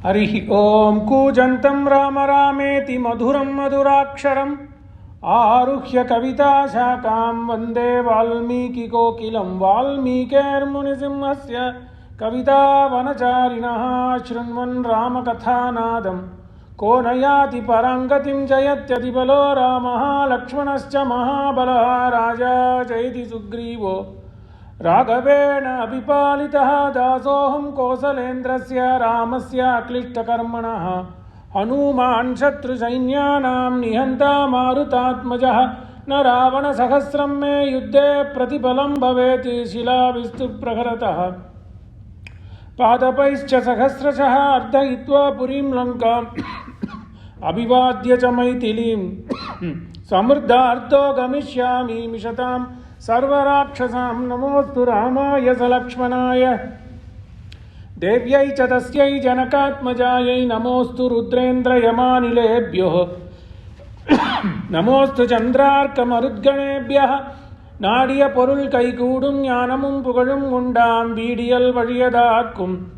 Harihi Om Kujantam Rama Rameti Madhuram Madhuraksharam Aruhya Kavita Shakam Vande Valmiki Kokilam Valmikir Munisimhasya Kavita Vanacharinaha Shrunvan Ramakathanadam Konayati Parangatim Jayatyati Balo Ramaha Lakshmanascha Mahabalaha Raja Jayati Sugrivo Raghavena Abhipalitaha Dasoham Kausalendrasya Ramasya Klishtakarmanaha Hanuman Shatru Sainyanam Nihanta Marutatmajaha Na Ravana Sahasram Me Yuddhe Pratipalam Bhaveti Shila Vistu Praharataha Padapaischa Sahasrashaha Ardhayitva Purim Lanka Abhivadya Chamaitilim Samurdha Artho Gamishyami Mishatam Sarvarakshasam Namostu Ramaya Lakshmanaya Devyai Chatasyai Janakatmajayai Namostu Rudrendra Yamanilebhyo Namostu Chandrarkamarudganebhyaha Nadiya Porul Kaikudum Yanamum Pugadum Mundam Vidiyal Vajiyadakum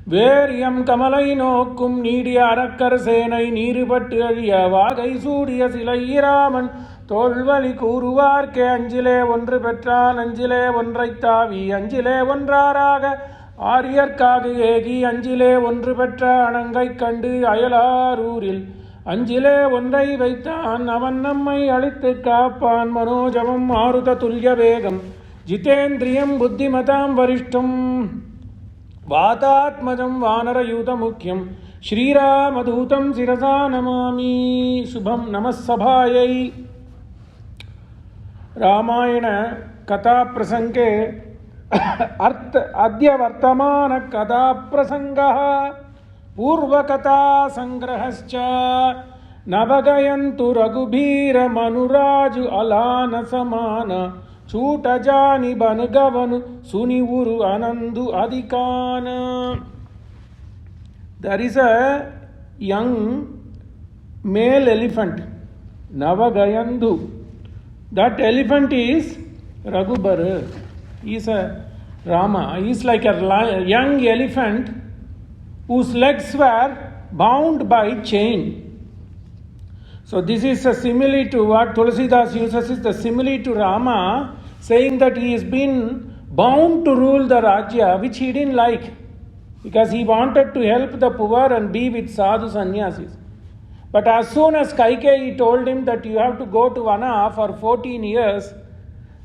Veryam Kamalainokum Nidiya Arakkar Senai Niripattu Ariya Vagai Suriya Silai Raman Tolvali Kuruvarke Anjile Ondru Petran Anjile Ondraitavi Anjile Ondraraga Ariyarkaga Egi Anjile Ondru Petra Anangai Kandu Ayalaruril Anjile Ondrai Vaitan Avannamai Alittu Kapan Manojamam Maruta Tulya Vegam Jitendriyam Buddhimatam Varishtam Vatatmajam Vanara Yuta Mukyam Shri Ramadhutam Sirasa Namami Shubham Namasabhayai Ramayana Katha Prasange Adya Vartamana Katha Prasangaha Purva Katha Sangrahascha Navagayantu Raghubhira Manuraju Alana Samana Chutajani Banagavanu Sunivuru Anandu Adhikana. There is a young male elephant, Navagayandu. That elephant is Raghubhara. He is a Rama. He is like a young elephant whose legs were bound by chain. So this is a simile to what Tulsidas uses, is the simile to Rama, saying that he has been bound to rule the Rajya, which he didn't like, because he wanted to help the poor and be with sadhu sannyasis. But as soon as Kaikeyi told him that you have to go to Vana for 14 years,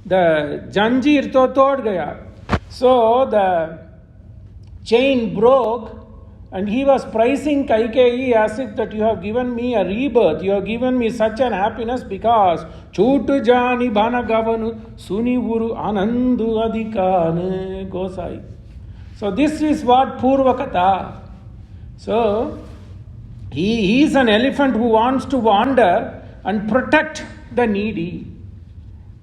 the Janjir to tod gaya. So the chain broke and he was praising Kaikeyi as if that you have given me a rebirth, you have given me such an happiness because Chutu Jani Bhanagavanu Sunivuru Anandu Adhikane Gosai. So this is what Purvakata. So he is an elephant who wants to wander and protect the needy.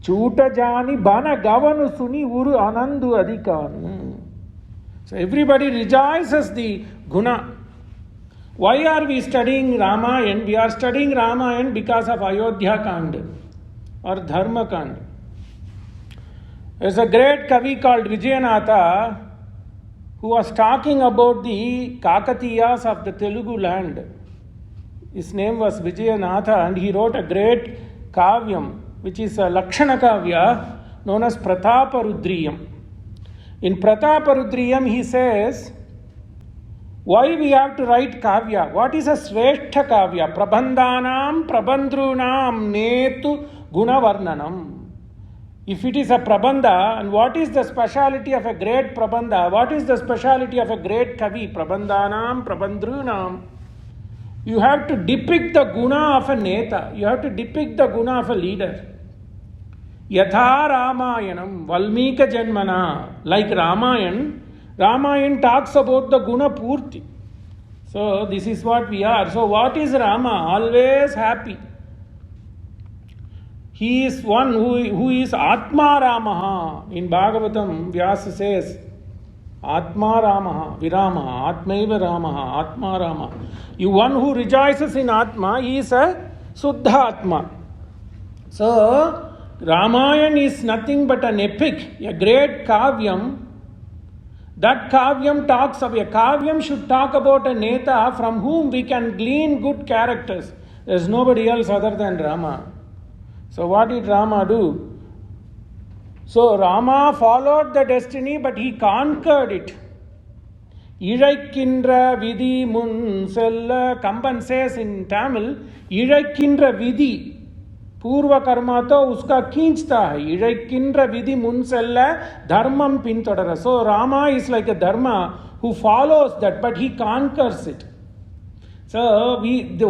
Chuta Jani Bhanagavanu Sunivuru Anandu Adhikane. So everybody rejoices the guna. Why are we studying Ramayan? We are studying Ramayan because of Ayodhya Kanda or Dharma Kanda. There's a great Kavi called Vijayanatha who was talking about the Kakatiyas of the Telugu land. His name was Vijayanatha and he wrote a great Kavyam, which is a Lakshana Kavya known as Prataparudriyam. In Prataparudriyam he says, why we have to write Kavya? What is a Sveshtha Kavya? Prabandhanam Prabandrunam Netu Gunavarnanam. If it is a Prabandha, and what is the speciality of a great Prabandha? What is the speciality of a great Kavi? Prabandhanam Prabandrunam. You have to depict the guna of a Neta. You have to depict the guna of a leader. Yatha Ramayanam, Valmika Janmana. Like Ramayan talks about the guna purti. So this is what we are. So what is Rama? Always happy. He is one who is Atma Ramaha. In Bhagavatam, Vyasa says, Atma Ramaha, Viramaha, Atmaiva Ramaha, Atma Rama. You one who rejoices in Atma, he is a Suddha Atma. So Ramayan is nothing but an epic, a great kavyam That Kavyam talks of a Kavyam should talk about a Neta from whom we can glean good characters. There's nobody else other than Rama. So what did Rama do? So Rama followed the destiny, but he conquered it. Iraikindra Vidhi Mun Sella, Kamban says in Tamil, Iraikindra Vidhi. पूर्व कर्मा तो उसका खींचता है इड़ैक्किன்ற विधि मुन செல்ல தர்மம் பின்தொடர. So Rama is like a dharma who follows that, but he conquers it. So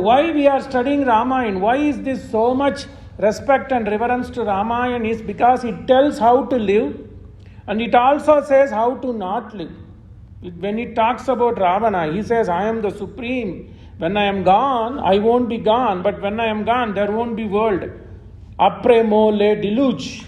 why we are studying Ramayana, why is this so much respect and reverence to Ramayana, is because it tells how to live and it also says how to not live. When it talks about Ravana, he says, I am the supreme. When I am gone, I won't be gone, but when I am gone, there won't be world. Apremo le deluge.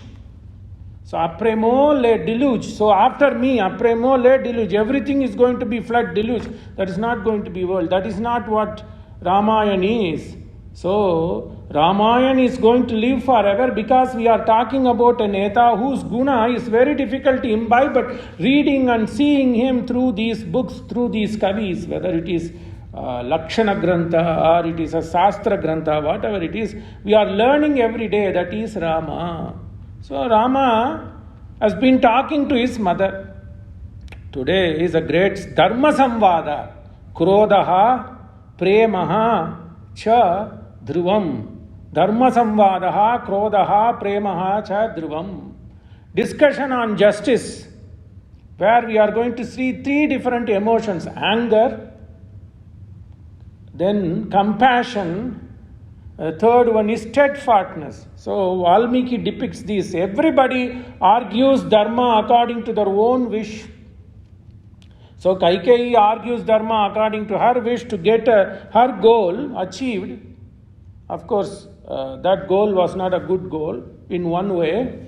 So apremo le deluge. So after me, apremo le deluge. Everything is going to be flood deluge. That is not going to be world. That is not what Ramayana is. So Ramayana is going to live forever because we are talking about a Neta whose guna is very difficult to imbibe, but reading and seeing him through these books, through these kavis, whether it is Lakshmana Grantha or it is a Sastra Grantha, whatever it is, we are learning every day that is Rama. So Rama has been talking to his mother. Today is a great Dharma Samvada. Krodaha, Premaha, Cha, Dhruvam. Dharma Samvadaha, Krodaha, Premaha, Cha, Dhruvam. Discussion on justice, where we are going to see three different emotions: anger, then compassion, third one is steadfastness. So Valmiki depicts this. Everybody argues dharma according to their own wish. So Kaikeyi argues dharma according to her wish to get her goal achieved. Of course, that goal was not a good goal in one way.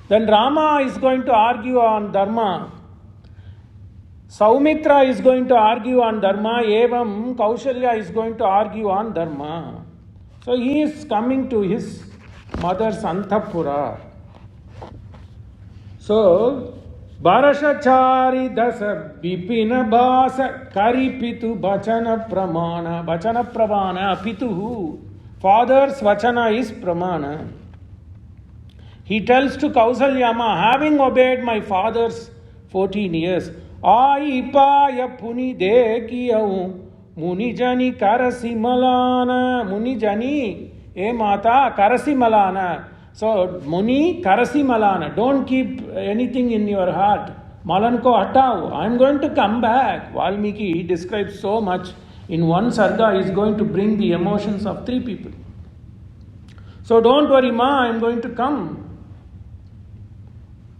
Then Rama is going to argue on dharma. Saumitra is going to argue on dharma, evam Kausalya is going to argue on dharma. So he is coming to his mother's Antapura. So Barashachari dasa bipina basa karipitu bachana pravana pituhu. Father's vachana is pramana. He tells to Kausalyama, having obeyed my father's 14 years, Aipaya puni dekiyau munijani karasimalana. Munijani, e mata karasimalana. So Muni karasimalana. Don't keep anything in your heart. Malanko hatao. I am going to come back. Valmiki describes so much. In one sarga, he is going to bring the emotions of three people. So don't worry, Ma, I am going to come.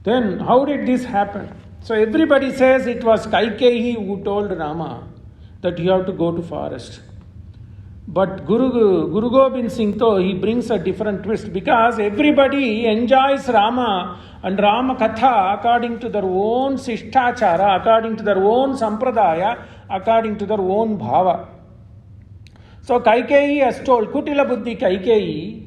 Then how did this happen? So everybody says it was Kaikeyi who told Rama that you have to go to forest. But Guru Gobind Singh, though, he brings a different twist because everybody enjoys Rama and Rama Katha according to their own Sishtachara, according to their own Sampradaya, according to their own Bhava. So Kaikeyi has told, Kutila Buddhi Kaikeyi,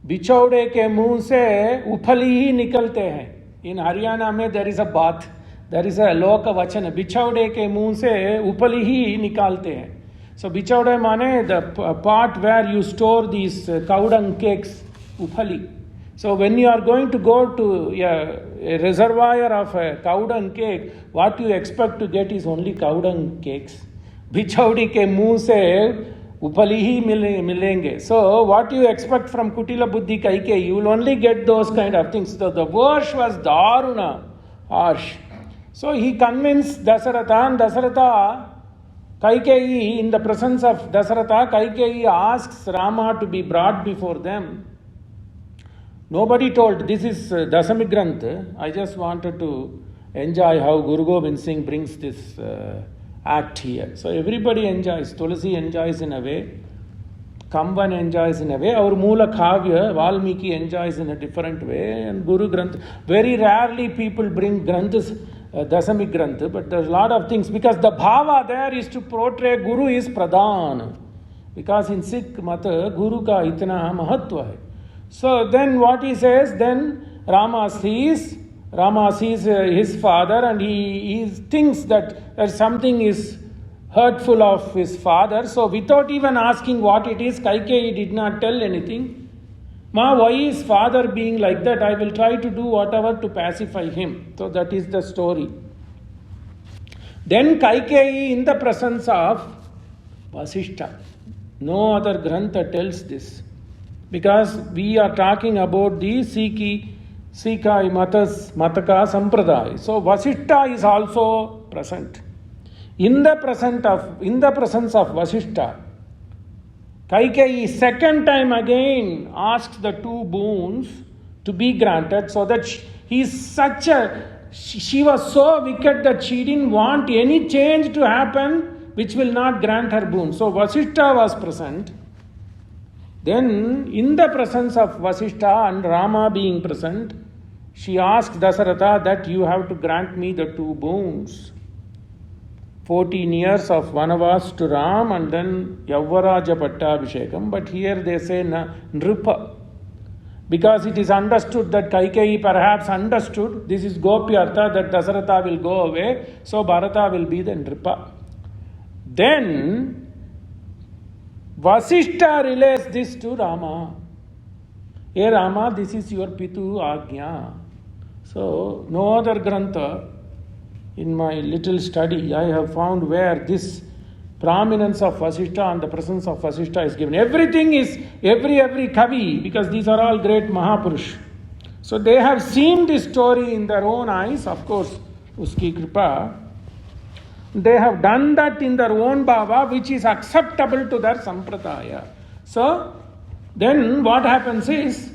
बिछौड़े के मुंह से उफली ही निकलते हैं. In Haryana में there is a bath, there is a लोक वचन, बिछौड़े के मुंह से उपली ही निकालते हैं. So बिछौड़े माने the part where you store these cow dung cakes, upali. So when you are going to go to a reservoir of a cow dung cake, what you expect to get is only cow dung cakes. बिछौड़ी के मुंह से upali hi milenge. So what you expect from Kutila Buddhi Kaikeyi, you will only get those kind of things. So the verse was daruna, harsh. So he convinced Dasaratha, and Dasaratha, Kaikeyi, in the presence of Dasaratha, Kaikeyi asks Rama to be brought before them. Nobody told, this is Dasami Granth. I just wanted to enjoy how Guru Gobind Singh brings this act here. So everybody enjoys. Tulsi enjoys in a way. Kamban enjoys in a way. Our Moola Kavya, Valmiki enjoys in a different way. And Guru Granth, very rarely people bring Granthas, Dasami Granth, but there's a lot of things. Because the Bhava there is to portray Guru is Pradhan. Because in Sikh Mata, Guru ka itna mahatva hai. So then what he says, then Rama sees Rama sees his father and he thinks that something is hurtful of his father. So without even asking what it is, Kaikeyi did not tell anything. Ma, why is father being like that? I will try to do whatever to pacify him. So that is the story. Then Kaikeyi in the presence of Vasishtha. No other Grantha tells this. Because we are talking about the Sikai Mataka Sampradaya. So Vasishtha is also present. In the presence of Vasishtha, Kaikeyi second time again asks the two boons to be granted, so that she was so wicked that she didn't want any change to happen which will not grant her boon. So Vasishtha was present. Then in the presence of Vasishtha and Rama being present, she asked Dasaratha that you have to grant me the two boons. 14 years of Vanavas to Ram and then Yavaraja Pattabhishekam. But here they say Nripa. Because it is understood that Kaikeyi perhaps understood, this is Gopyartha, that Dasaratha will go away, so Bharata will be the Nripa. Then Vasishtha relays this to Rama. Hey Rama, this is your Pitu Agnya. So no other Grantha in my little study I have found where this prominence of Vasishtha and the presence of Vasishtha is given. Everything is, every Kavi, because these are all great Mahapurush. So they have seen this story in their own eyes, of course, Uski Kripa. They have done that in their own bhava, which is acceptable to their sampradaya. So then what happens is,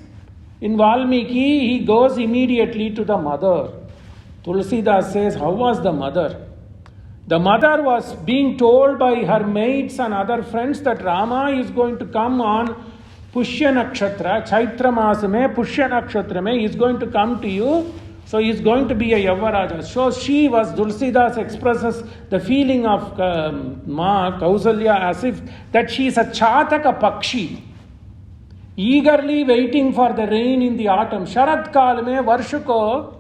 in Valmiki, he goes immediately to the mother. Tulsidas says, how was the mother? The mother was being told by her maids and other friends that Rama is going to come on Pushya Nakshatra, Chaitra Masame, Pushya Nakshatra mein, he is going to come to you. So he is going to be a Yavaraja. So she was, Tulsidas expresses the feeling of Ma Kausalya as if that she is a Chataka Pakshi, eagerly waiting for the rain in the autumn. Sharat Kaal mein Varsha ko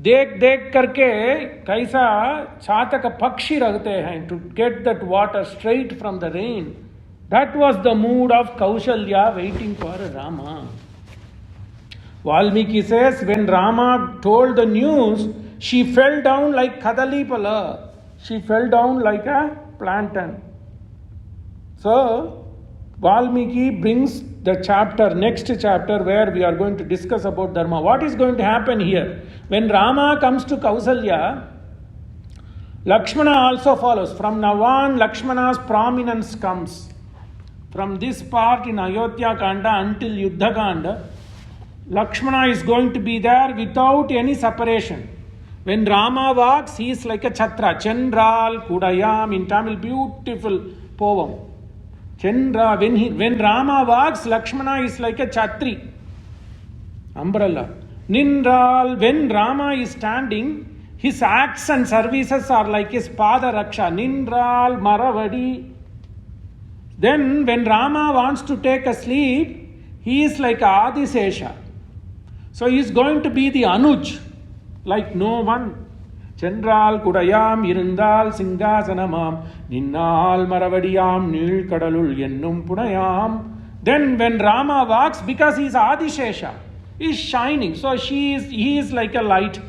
देख करके कैसा छातक पक्षी रखते हैं to get that water straight from the rain. That was the mood of Kausalya waiting for Rama. Valmiki says, when Rama told the news, she fell down like Kadalipala. She fell down like a plantain. So Valmiki brings the next chapter where we are going to discuss about Dharma. What is going to happen here? When Rama comes to Kausalya, Lakshmana also follows. From now on, Lakshmana's prominence comes. From this part in Ayodhya Kanda until Yuddha Kanda, Lakshmana is going to be there without any separation. When Rama walks, he is like a chhatra. Chandral Kudayam, in Tamil, beautiful poem. Chandra, when Rama walks, Lakshmana is like a chatri, umbrella. Nindral, when Rama is standing, his acts and services are like his pada raksha. Nindral, Maravadi. Then when Rama wants to take a sleep, he is like Adisesha. So he is going to be the Anuj, like no one. Chandral Kudayam Irundal Singhasanamam Ninnal Maravadiyam Nil Kadalul Yennum Punayam. Then when Rama walks, because he is Adishesha, he is shining. So he is like a light.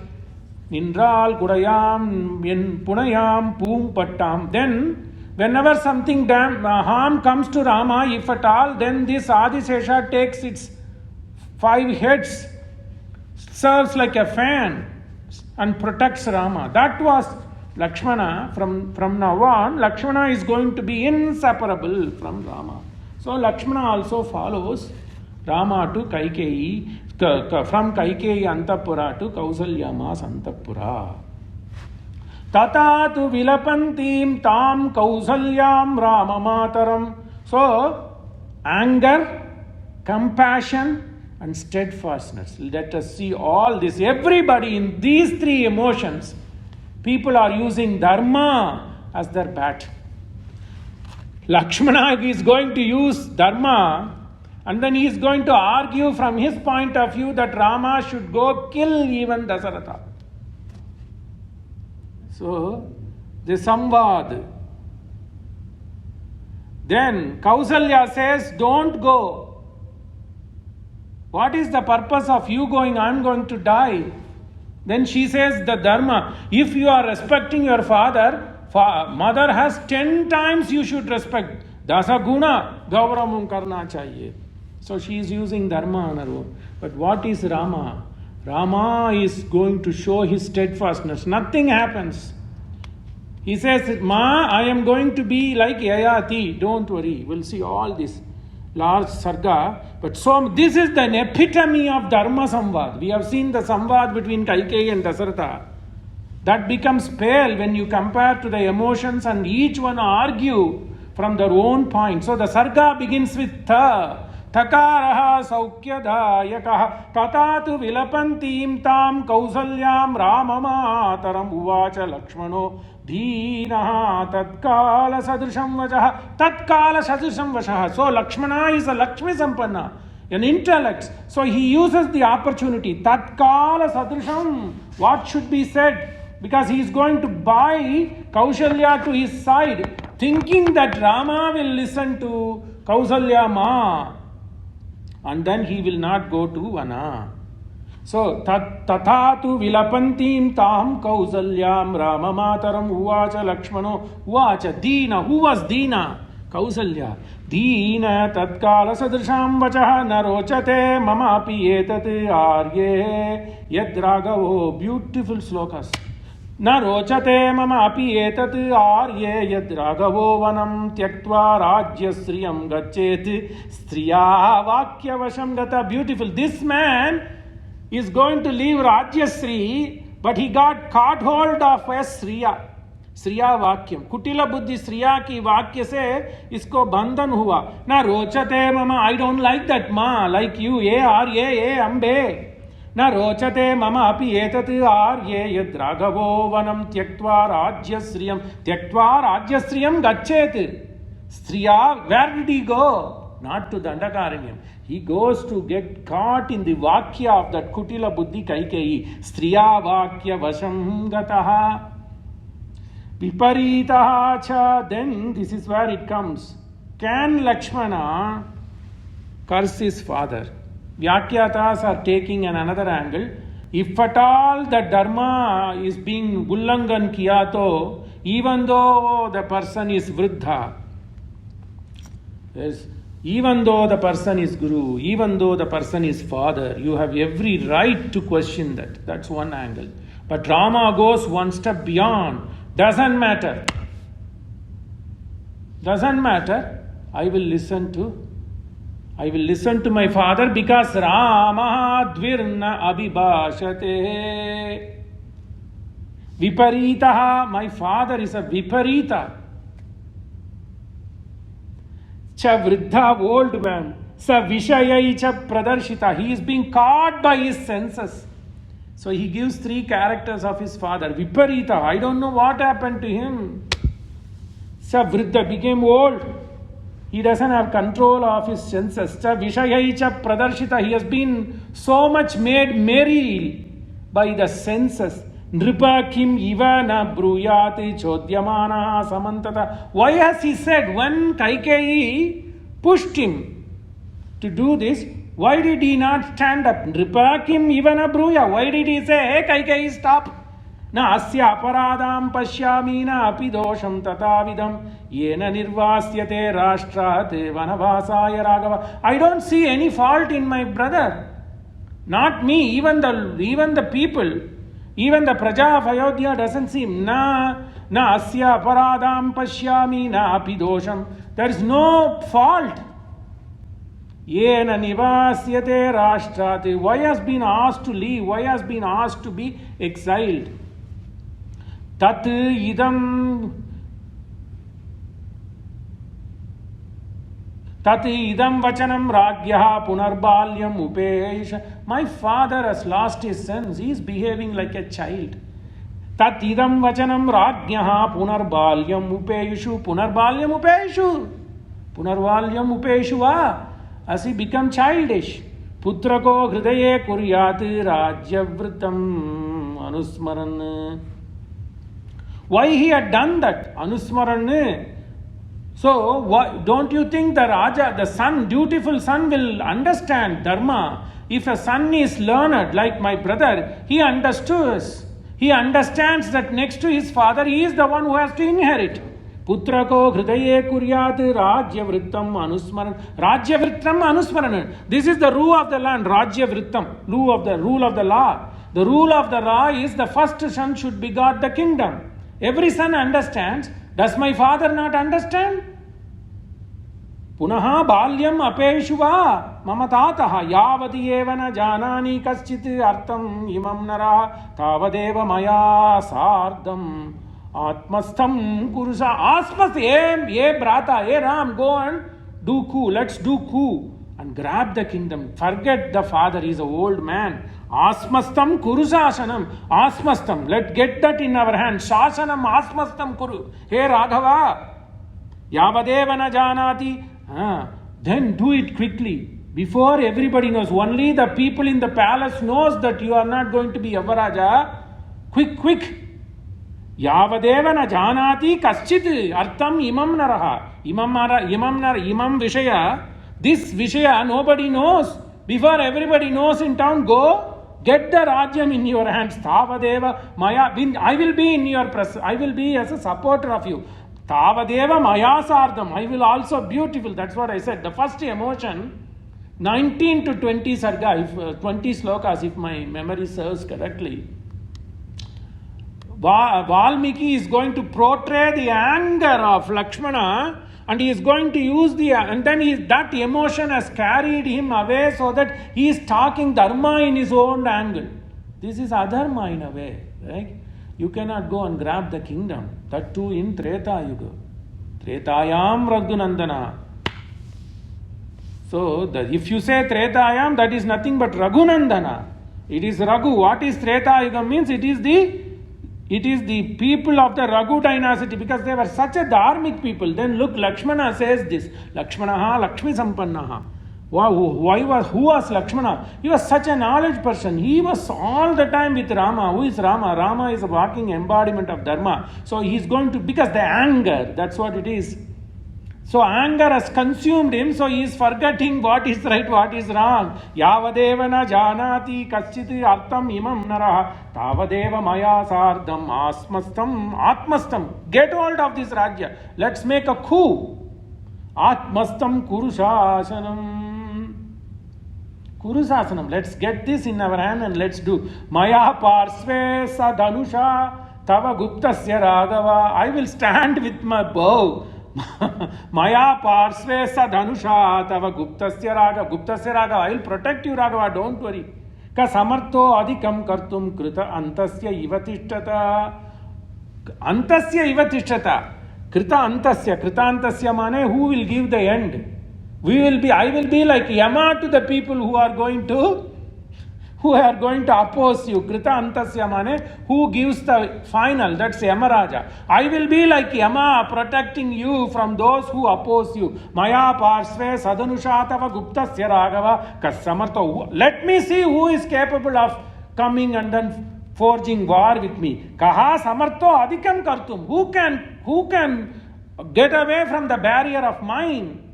Nindral Kudayam Yen Punayam Pum Pattam. Then whenever something harm comes to Rama, if at all, then this Adishesha takes its 5 heads, serves like a fan and protects Rama. That was Lakshmana. From now on, Lakshmana is going to be inseparable from Rama. So Lakshmana also follows Rama to Kaikeyi, from Kaikeyi Antapura to Kausalya Mas Antapura. Tata tu vilapantim tam Kausalyam Rama Mataram. So, anger, compassion, and steadfastness. Let us see all this. Everybody in these 3 emotions, people are using Dharma as their bat. Lakshmana is going to use Dharma And then he is going to argue from his point of view that Rama should go kill even Dasaratha. So, the Samvad. Then Kausalya says, don't go. What is the purpose of you going? I am going to die. Then she says the dharma. If you are respecting your father, mother has 10 times you should respect. Dasa guna gauramam karna chahiye. So she is using dharma on her own. But what is Rama? Rama is going to show his steadfastness. Nothing happens. He says, Ma, I am going to be like Yayati. Don't worry. We'll see all this large sarga. But so this is the epitome of Dharma Samvad. We have seen the Samvad between Kaikeyi and Dasaratha. That becomes pale when you compare to the emotions and each one argue from their own point. So the sarga begins with Tha. Takaraha saukyadayakaha tatatu vilapantim tam kausalyam ramamataram uvacha lakshmano dhinaha tatkala sadrisham vajaha tatkala sadrisham vajaha. So Lakshmana is a Lakshmi Sampanna, an intellect. So he uses the opportunity. Tatkala sadrisham. What should be said? Because he is going to buy Kausalya to his side, thinking that Rama will listen to Kausalya Ma. And then he will not go to Vana. So, tathatu vilapantim tam kausalyam ramamataram uvacha lakshmano uvacha Dina. Who was Dina? Kausalya. Dina tatkala sadrisham vachaha narochate mama api etat arye yadragavo. Beautiful slokas. न रोचते मम अपि एतत् आर्ये यद्राघवो वनं त्यक्त्वा राज्यश्रियं गच्छेत् स्त्रिया वाक्यवशं गता. Beautiful. This man is going to leave Rajyasri, but he got caught hold of a Sriya. Sriya Vakyam. Kutila Buddhi Sriya ki Vakya se isko bandhan hua. Na rochate mama, I don't like that ma, like you, ambe. Na rochate mama api etat arye yadraghavo vanam tyaktva rajyasriyam gachet. Striya, where did he go? Not to Dandakaranyam. He goes to get caught in the Vakya of that Kutila Buddhi Kaikeyi. Striya Vakya Vasham Gataha. Viparitaha cha. Then this is where it comes. Can Lakshmana curse his father? Vyakyatas are taking another angle. If at all the dharma is being ullangan kiya, even though the person is vriddha, yes, even though the person is guru, even though the person is father, you have every right to question that. That's one angle. But Rama goes one step beyond. Doesn't matter. Doesn't matter. I will listen to my father because Rama dvirna abhibhashate. Viparitaha, my father is a viparita. Cha vriddha, old man. Sa vishayai cha pradarshita. He is being caught by his senses. So he gives 3 characters of his father. Viparita, I don't know what happened to him. Sa vriddha, became old. He doesn't have control of his senses. Cha vishayai cha pradarshita. He has been so much made merry by the senses. Nripa kim iva na bruyati chodyamana samantata. Why has he said when Kaikeyi pushed him to do this, why did he not stand up? Nripa kim iva na bruya. Why did he say, hey Kaikeyi, stop? Na asya aparadam pashyami na api dosham tatavidam yena nirvasyate rashtrate vanavasaya raghava. I don't see any fault in my brother. Not me, even the people. Even the Praja of Ayodhya doesn't seem. Na asya aparadam pashyami na api dosham. There is no fault. Yena nivasyate rashtrate. Why has been asked to leave? Why has been asked to be exiled? Tat idam vachanam ragyaha punarbalyam upesha. My father has lost his sense. He is behaving like a child. Tat idam vachanam ragyaha punarbalyam upeshu. Punarbalyam upeshu. Punarbalyam upeshu va. as he become childish. Putrako hridaye kuryat rajyavritam anusmaran. Why he had done that? Anusmaran. So, don't you think the Raja, the son, dutiful son will understand dharma? If a son is learned like my brother, he understands. He understands that next to his father, he is the one who has to inherit. Putrako hridaye kuryat rajyavrittam anusmaran. Rajyavrittam anusmaran. This is the rule of the land. Rajyavrittam. Rule of the law. The rule of the law is the first son should begot the kingdom. Every son understands. Does my father not understand? Punaha balyam apeshuva mamatataha yavadi evana janani kaschit artam imam nara tavadeva maya sardam atmastham kurusa asmas ye brata, ye Ram, go and do coup, let's do coup and grab the kingdom. Forget the father, he is an old man. Asmastam kuru sasanam. Asmastam, let's get that in our hands. Sasanam asmastam kuru. Hey Raghava, yavadevana janati. Then do it quickly. Before everybody knows. Only the people in the palace knows that you are not going to be Yavaraja. Quick. Yavadevana janati kaschit artam imam naraha. Imam vishaya. This vishaya nobody knows. Before everybody knows in town, go. Get the Rajyam in your hands. Tavadeva Maya. I will be in your presence. I will be as a supporter of you. Tavadeva Maya Sardam. I will also beautiful. That's what I said. The first emotion, 19 to 20 sarga, 20 slokas, if my memory serves correctly. Valmiki is going to portray the anger of Lakshmana. And he is going to use and then that emotion has carried him away so that he is talking dharma in his own angle. This is adharma in a way, right? You cannot go and grab the kingdom. That too in Treta Yuga. Tretayam Raghunandana. So, if you say Tretayam, that is nothing but Raghunandana. It is Raghu. What is Treta Yuga means? It is the people of the Raghu dynasty, because they were such a dharmic people. Then look, Lakshmana says this. Lakshmanaha Lakshmi Sampannaha. Who was Lakshmana? He was such a knowledge person. He was all the time with Rama. Who is Rama? Rama is a walking embodiment of Dharma. So he is going to, because the anger, that's what it is. So anger has consumed him, so he is forgetting what is right, what is wrong. Yavadevana janati kaschiti artam imam naraha tavadeva maya sardam atmastam. Get hold of this Rajya. Let's make a coup. Atmastam Kurusasanam. Let's get this in our hand and let's do. Maya parsve sadhanusha tava guptasya raghava. I will stand with my bow. Maya parsve sadhanusha tava guptasya raghava. I will protect you, Raghava, don't worry. Ka samartho adhikam kartum krita antasya ivatishtata. Antasya ivatishtata. Krita antasya mane, who will give the end? I will be like Yama to the people who are going to oppose you. Krita antasya mane, who gives the final, that's Yamaraja. I will be like Yama, protecting you from those who oppose you. Maya parsve sadhanushatava guptasya raghava kasamartha. Let me see who is capable of coming and then forging war with me. Kaha samartho adhikam kartum. Who can get away from the barrier of mine?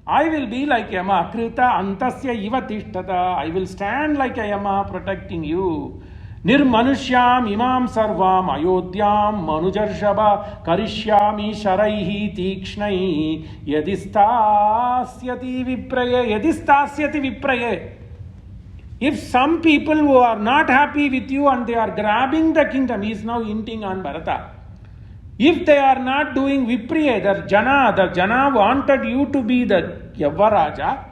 I will be like Yama. Krita antasya iva tishtata. I will stand like a Yama protecting you. Nirmanushyam imam sarvam ayodhyam manujarshaba karishyami sharaihi tikshnai yadistasyati vipraye. If some people who are not happy with you and they are grabbing the kingdom, he is now hinting on Bharata. If they are not doing Vipriya, the Jana wanted you to be the Yavaraja.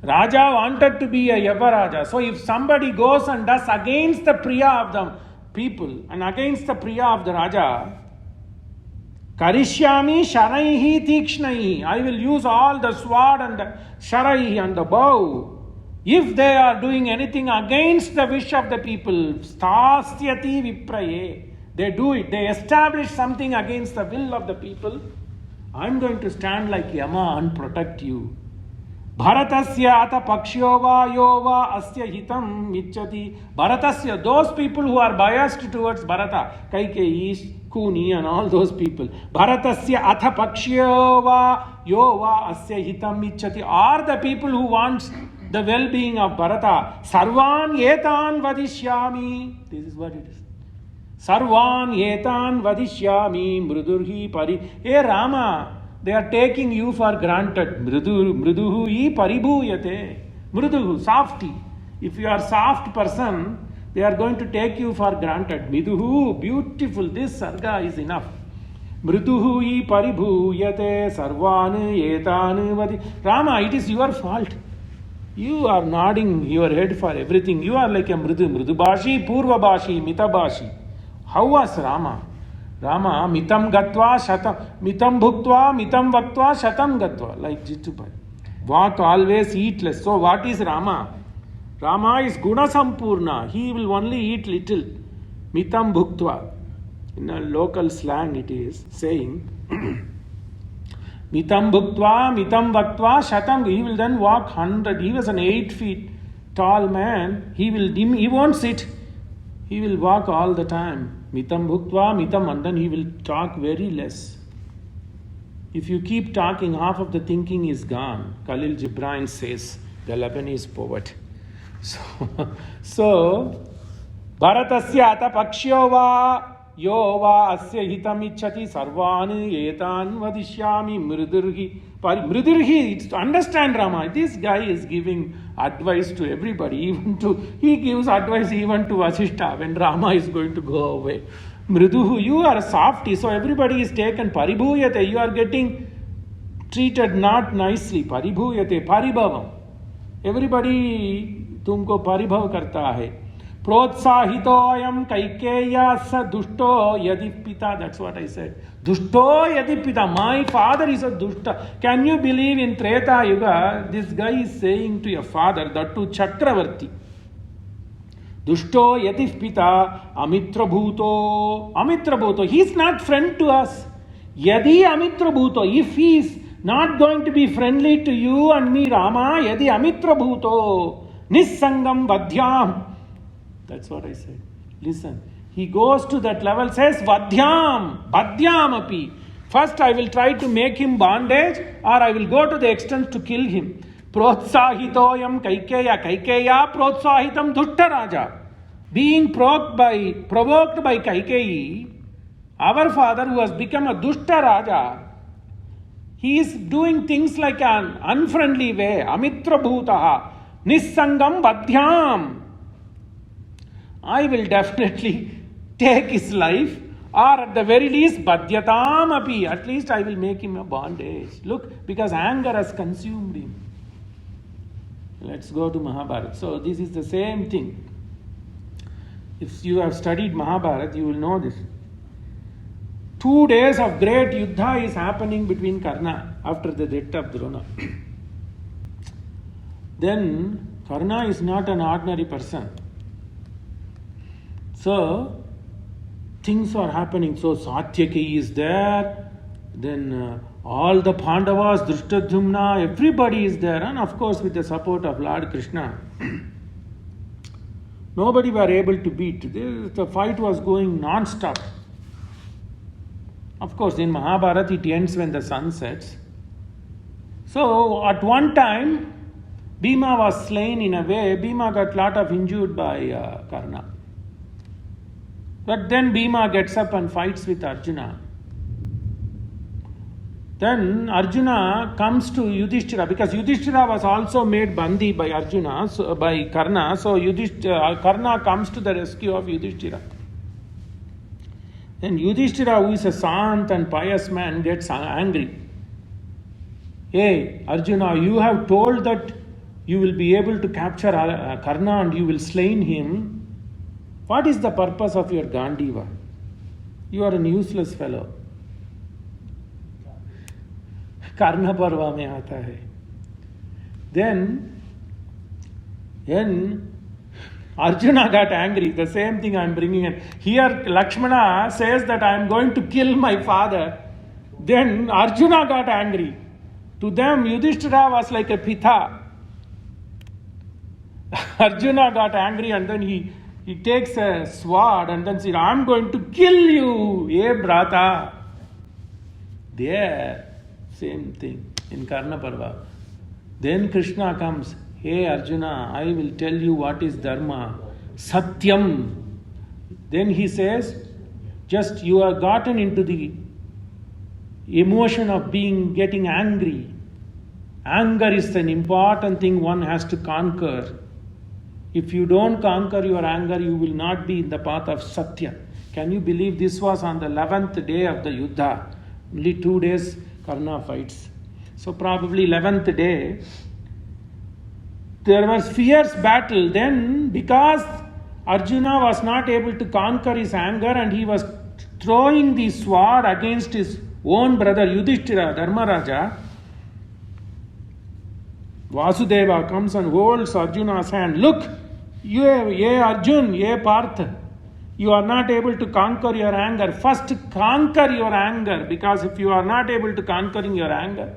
Raja wanted to be a Yavaraja. So if somebody goes and does against the Priya of the people and against the Priya of the Raja, Karishyami Sharaihi Tikshnaihi. I will use all the sword and the Sharaihi and the bow. If they are doing anything against the wish of the people, Stasyati Vipraye. They do it. They establish something against the will of the people. I'm going to stand like Yama and protect you. Bharatasya ata pakshyo va yova asya hitam ichchati. Bharatasya, those people who are biased towards Bharata, Kaikeyi, Kuni and all those people. Bharatasya atha pakshyo va yova asya hitam ichchati are the people who wants the well-being of Bharata. Sarvan etan vadishyami. This is what it is. Sarvan etan vadishyami mrudurhi pari. Hey Rama, they are taking you for granted. Mruduhu hi paribhuyate. Mruduhu, softy. If you are soft person, they are going to take you for granted. Miduhu, beautiful. This sarga is enough. Mruduhu hi paribhuyate sarvan etan vadi. Rama, it is your fault. You are nodding your head for everything. You are like a mrudubashi, purvabashi, mitabashi. How was Rama? Rama, mitam gatva, mitam bhuktva, mitam vaktva, shatam gatva. Like Jitupai. Walk always, eat less. So what is Rama? Rama is guna sampurna. He will only eat little. Mitam bhuktva. In a local slang it is saying, mitam bhuktva, mitam vaktva, shatam. He will then walk 100. He was an 8 feet tall man. He won't sit. He will walk all the time. Mitam bhuktva, mitam, and then he will talk very less. If you keep talking, half of the thinking is gone. Khalil Gibran says, the Lebanese poet. So Bharatasya ata pakshyo va yo va asya hitam ichchati sarvan etan vadishyami mridirhi. Understand Rama, this guy is giving advice to everybody, he gives advice even to Vasishtha when Rama is going to go away. Mriduhu, you are a softy, so everybody is taken. Paribhuyate, you are getting treated not nicely. Paribhuyate, paribhavam. Everybody tumko paribhav karta hai. Protsahito ayam kaikeya sa dushto yadipita. That's what I said. Dushto yadipita. My father is a dushta. Can you believe in Treta Yuga, this guy is saying to a father, that to Chakravarti. Dushto yadipita amitra bhuto. Amitra bhuto. He is not friend to us. Yadi amitra bhuto. If he is not going to be friendly to you and me, Rama, yadi amitra bhuto. Nissangam vadhyam. That's what I said. Listen, he goes to that level, says vadhyam api. First I will try to make him bondage, or I will go to the extent to kill him. Protsahitoyam kaikeya protsahitam dushta raja. Being provoked by Kaikeyi, our father who has become a dushta raja, he is doing things like an unfriendly way. Amitra bhutaha nissangam vadhyam. I will definitely take his life, or at the very least, badhyatam api. At least I will make him a bondage. Look, because anger has consumed him. Let's go to Mahabharata. So this is the same thing. If you have studied Mahabharata, you will know this. 2 days of great yuddha is happening between Karna after the death of Drona. Then Karna is not an ordinary person. So, things are happening. So, Satyaki is there. Then all the Pandavas, Drishtadyumna, everybody is there. And of course, with the support of Lord Krishna. Nobody were able to beat. The fight was going non-stop. Of course, in Mahabharata, it ends when the sun sets. So, at one time, Bhima was slain in a way. Bhima got lot of injured by Karna. But then Bhima gets up and fights with Arjuna. Then Arjuna comes to Yudhishthira, because Yudhishthira was also made bandi by Arjuna, by Karna. So Karna comes to the rescue of Yudhishthira. Then Yudhishthira, who is a sant and pious man, gets angry. Hey, Arjuna, you have told that you will be able to capture Karna and you will slay him. What is the purpose of your Gandiva? You are a useless fellow. Karna Parva mein aata hai. Then Arjuna got angry. The same thing I am bringing in. Here Lakshmana says that I am going to kill my father. Then Arjuna got angry. To them, Yudhishthira was like a pitha. Arjuna got angry and then he takes a sword and then says, I'm going to kill you, brata. There, same thing in Karna Parva. Then Krishna comes, hey Arjuna, I will tell you what is dharma. Satyam. Then he says, just you are gotten into the emotion of getting angry. Anger is an important thing one has to conquer. If you don't conquer your anger, you will not be in the path of Satya. Can you believe this was on the 11th day of the Yuddha? Only 2 days Karna fights. So probably 11th day, there was fierce battle. Then because Arjuna was not able to conquer his anger and he was throwing the sword against his own brother Yudhishthira, Dharmaraja, Vasudeva comes and holds Arjuna's hand. Look, ye Arjun, ye Partha, you are not able to conquer your anger. First conquer your anger, because if you are not able to conquer your anger,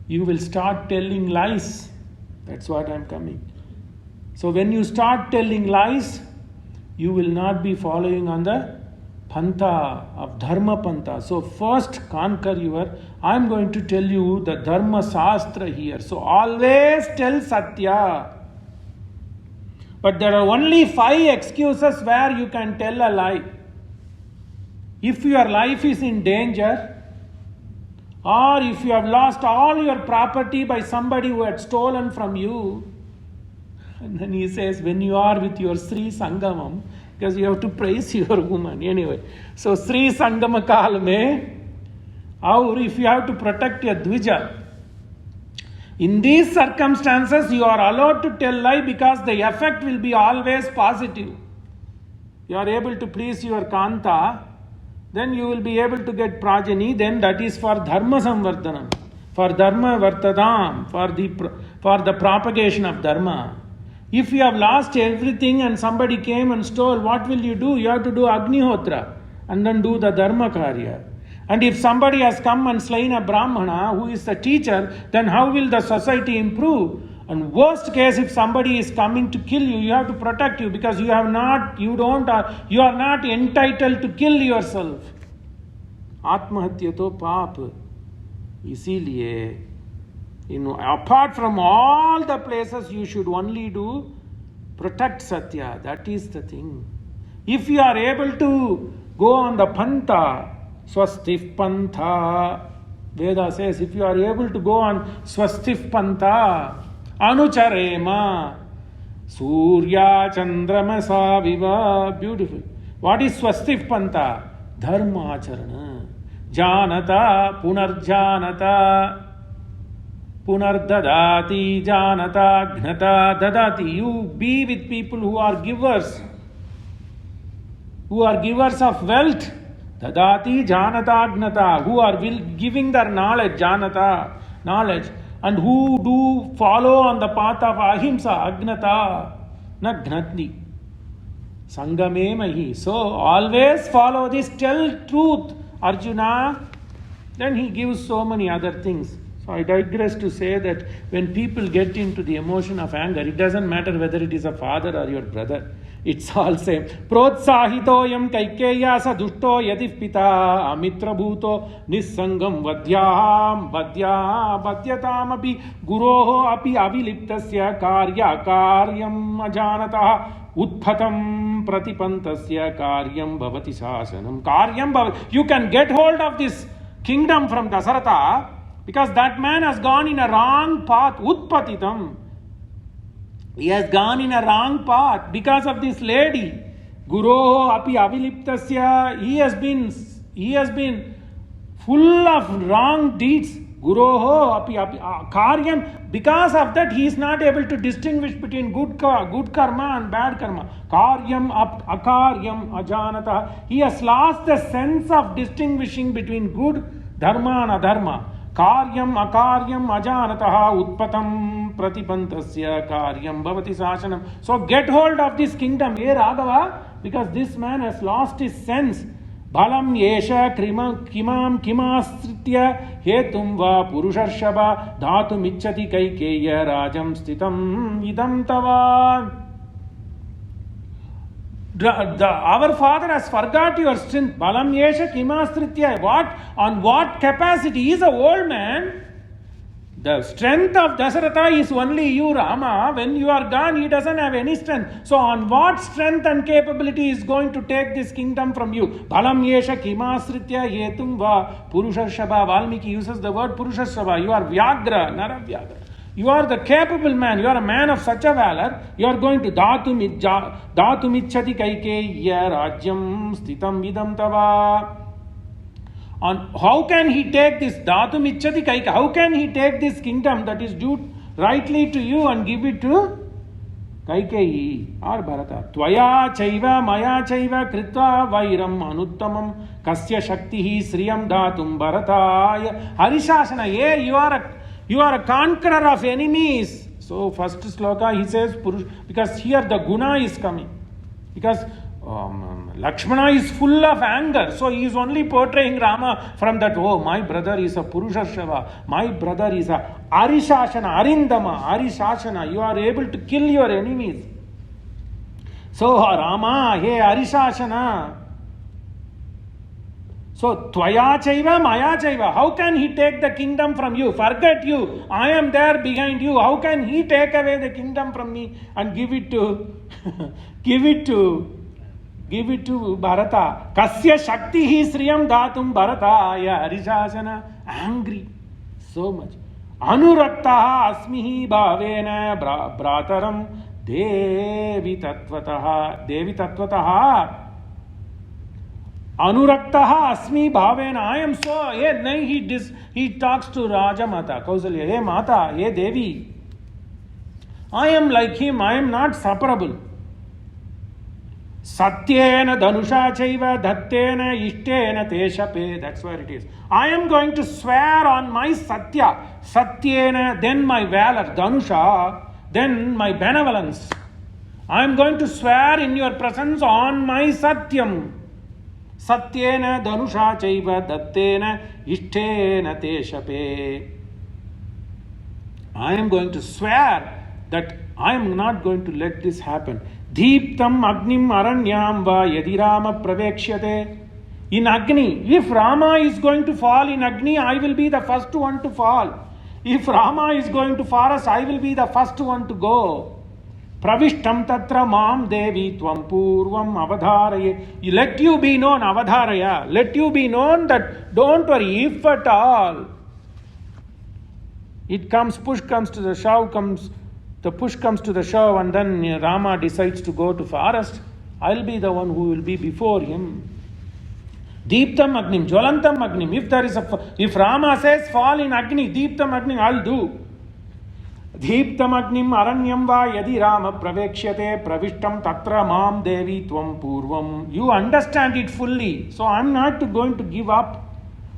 you will start telling lies. That's what I'm coming. So when you start telling lies, you will not be following on the pantha of dharma pantha. So first conquer I'm going to tell you the dharma shastra here. So always tell satya. But there are only 5 excuses where you can tell a lie. If your life is in danger, or if you have lost all your property by somebody who had stolen from you, and then he says, when you are with your Sri Sangamam, because you have to praise your woman. Anyway, so Sri Sangama Kal mein, or if you have to protect your Dvija, in these circumstances, you are allowed to tell lie because the effect will be always positive. You are able to please your Kanta, then you will be able to get progeny, then that is for Dharma Samvardhanam, for Dharma Vartadam, for the propagation of Dharma. If you have lost everything and somebody came and stole, what will you do? You have to do Agnihotra and then do the Dharma Karya. And if somebody has come and slain a Brahmana who is the teacher, then how will the society improve? And worst case, if somebody is coming to kill you, you have to protect you because you are not entitled to kill yourself. Atmahatya to paap. Isiliye, apart from all the places, you should only do protect Satya. That is the thing. If you are able to go on the Pantha, Swastif Pantha, Veda says, if you are able to go on Swastif Pantha, Anucharema, Surya Chandramasa Viva, beautiful. What is Swastif Pantha? Dharma Acharana, Janata, Punarjanata, Punardadati, Janata, Gnata, Dadati. You be with people who are givers of wealth. Dadati, Janata, Gnata, who are giving their knowledge, Janata, knowledge, and who do follow on the path of Ahimsa, Agnata, na Gnatni. Sangame Mahi. So always follow this, tell truth, Arjuna. Then he gives so many other things. So I digress to say that when people get into the emotion of anger, it doesn't matter whether it is a father or your brother. It's all same. Protsahitoyam kaikeya sa dushto yadif pita amitra bhuto nissangam vadhyam vadhyatam api guroho api aviliptasya karya karyam ajanatah utphatam pratipantasya karyam bhavati sasanam karyam bhavati. You can get hold of this kingdom from Dasaratha because that man has gone in a wrong path. Utpatitam. He has gone in a wrong path because of this lady. Guroho api aviliptasya. He has been full of wrong deeds. Guroho api karyam. Because of that, he is not able to distinguish between good karma and bad karma. Karyam akaryam ajanata. He has lost the sense of distinguishing between good dharma and adharma. Karyam akaryam ajanataha utpatam pratipantasya karyam bhavati sasanam. So get hold of this kingdom, Raghava, because this man has lost his sense. balam yesha kimam kimastritya hetum va purusharshava dhatum ichchati kaikeya rajam stitam idam tava. Our father has forgot your strength. Balam yesha kimastritya. On what capacity? He is an old man. The strength of Dasaratha is only you, Rama. When you are gone, he doesn't have any strength. So on what strength and capability is going to take this kingdom from you? Balam yesha kimasritya yetum va purushashava. Valmiki uses the word purushashava. You are Vyagra, Nara Vyagra. You are the capable man. You are a man of such a valor. You are going to dhatum ichchati kaikeya rajyam stitam vidam tava. On how can he take this dhatum ichchati kaika? How can he take this kingdom that is due rightly to you and give it to Kaikeyi or Bharata? Tvaya chaiva maya chaiva kritva vairam anuttamam kasya shaktihi sriyam dhatum Bharataya. Harishasana, you are a conqueror of enemies. So first sloka he says Purush, because here the guna is coming. Because Lakshmana is full of anger, so he is only portraying Rama from that, oh, my brother is a Purushashava, my brother is a Arishashana, Arindama, Arishashana, you are able to kill your enemies. So Rama, hey Arishashana. So Tvaya chaiva, Maya chaiva, how can he take the kingdom from you? Forget you, I am there behind you. How can he take away the kingdom from me and give it to Bharata? Kasya shakti hi sriyam dhatum Bharataya. Harishasana, angry so much. Anuraktaha asmihi bhavena brataram devi tattvataha. Anuraktaha asmi bhavena. I am so. He talks to Raja Mata, Kausalya. Hey Mata, hey Devi. I am like him. I am not separable. Satyena dhanusha chaiva dhattena ishtena teshape. That's where it is. I am going to swear on my Satya. Satyena, then my valor. Dhanusha, then my benevolence. I am going to swear in your presence on my Satyam. Satyena dhanusha chaiva dhattena ishtena teshape. I am going to swear that I am not going to let this happen. Deeptam agnim aranyam va yadi Rama pravekshate. In Agni, if Rama is going to fall in Agni, I will be the first one to fall. If Rama is going to forest, I will be the first one to go. Pravishtam tatra mam devi tvam purvam avadharaye. Let you be known, avadharaya. Let you be known that don't worry, if at all it comes, push comes to the shove, the push comes to the shove, and then Rama decides to go to forest, I'll be the one who will be before him. Deeptam Agnim, Jwalantam Agnim. If Rama says fall in Agni, Deeptam Agnim, I'll do. Deeptam Agnim Aranyam va yadi Rama pravekshate pravishtam tatra mam devi tvam purvam. You understand it fully, so I'm not going to give up.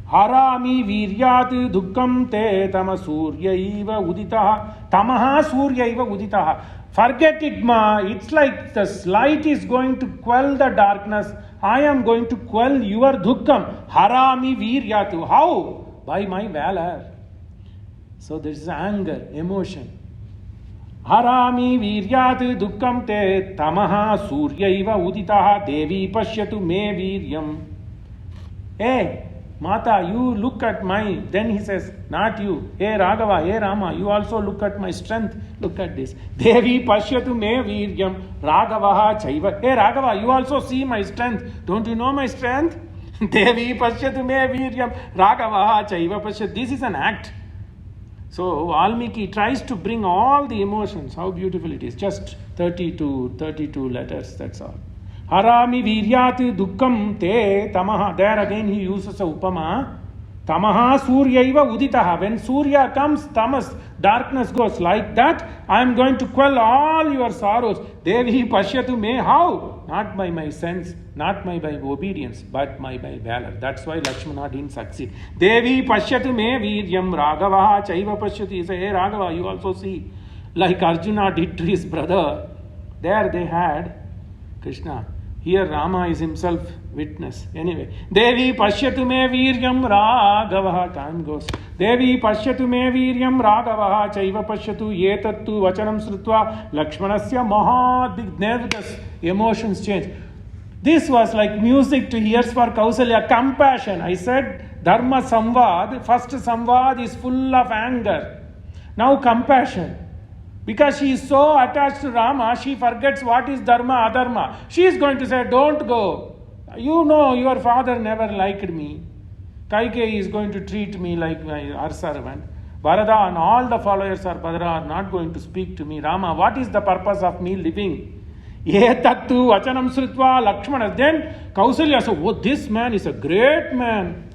Harami viryat dukkam te tamasurya uditaha. Tamaha surya uditaha. Forget it, ma. It's like the light is going to quell the darkness. I am going to quell your dukkam. Harami viryatu. How? By my valor. So there is anger, emotion. Harami viryat dukkam te tamaha surya uditaha devi pashyatu me viryam. Hey, Mata, you look at my, then he says, not you. Hey Raghava, hey Rama, you also look at my strength. Look at this. Devi pashyatu me viryam Raghavaha chaiva. Hey Raghava, you also see my strength. Don't you know my strength? Devi pashyatu me viryam Raghavaha chaiva pashyat. This is an act. So Valmiki tries to bring all the emotions. How beautiful it is. Just 32 letters, that's all. Harami viryat dukkam te tamaha. There again he uses a upama. Tamaha suryaiva uditaha. When Surya comes, tamas, darkness goes. Like that, I am going to quell all your sorrows. Devi pashyatu me. How? Not by my sense, not by my obedience, but by my valor. That's why Lakshmana didn't succeed. Devi pashyatu me viryam Raghavaha chaiva pashyati. He said, hey Raghava, you also see. Like Arjuna did to his brother. There they had Krishna. Here Rama is himself witness. Anyway, Devi pashyatu me viryam Raghavaha. Time goes. Devi pashyatu me viryam Raghavaha chaiva pashyatu yetattu vachanam srutva Lakshmanasya mahadvignevadas. Emotions change. This was like music to ears for Kausalya. Compassion. I said Dharma Samvad. First Samvad is full of anger. Now compassion. Because she is so attached to Rama, she forgets what is Dharma, Adharma. She is going to say, don't go. You know your father never liked me. Kaikeyi is going to treat me like our servant. Bharata and all the followers of Bharata are not going to speak to me. Rama, what is the purpose of me living? Yetattu vachanam srutva Lakshmana. Then Kausalya said, oh, this man is a great man.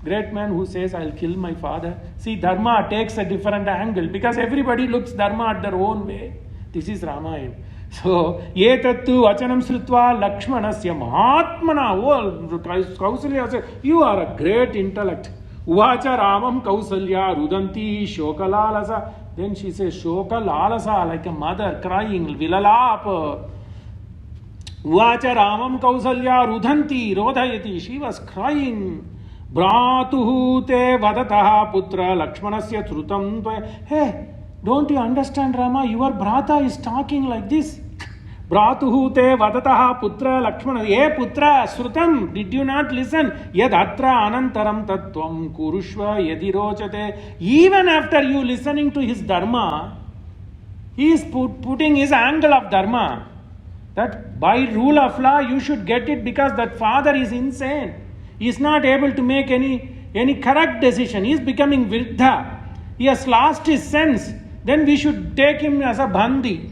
Great man who says, I'll kill my father. See, Dharma takes a different angle because everybody looks Dharma at their own way. This is Ramayana. So, yetattu vachanam srutva Lakshmanasya mahatmana. Oh, Kausalya says, you are a great intellect. Uvacha Ramam Kausalya rudanti shokalalasa. Then she says, shokalalasa, like a mother crying, vilalapa. Uvacha Ramam Kausalya rudanti rodhayati. She was crying. Bratuhu te vadataha putra Lakshmanasya thrutam tvaya. Hey, don't you understand, Rama? Your brata is talking like this. Bratuhu te vadataha putra Lakshmana. Hey putra, srutam, did you not listen? Yad atra anantaram tattvam kurushva yadi rochate. Even after you listening to his dharma, he is putting his angle of dharma. That by rule of law you should get it because that father is insane. He is not able to make any correct decision. He is becoming virdha. He has lost his sense. Then we should take him as a bandi.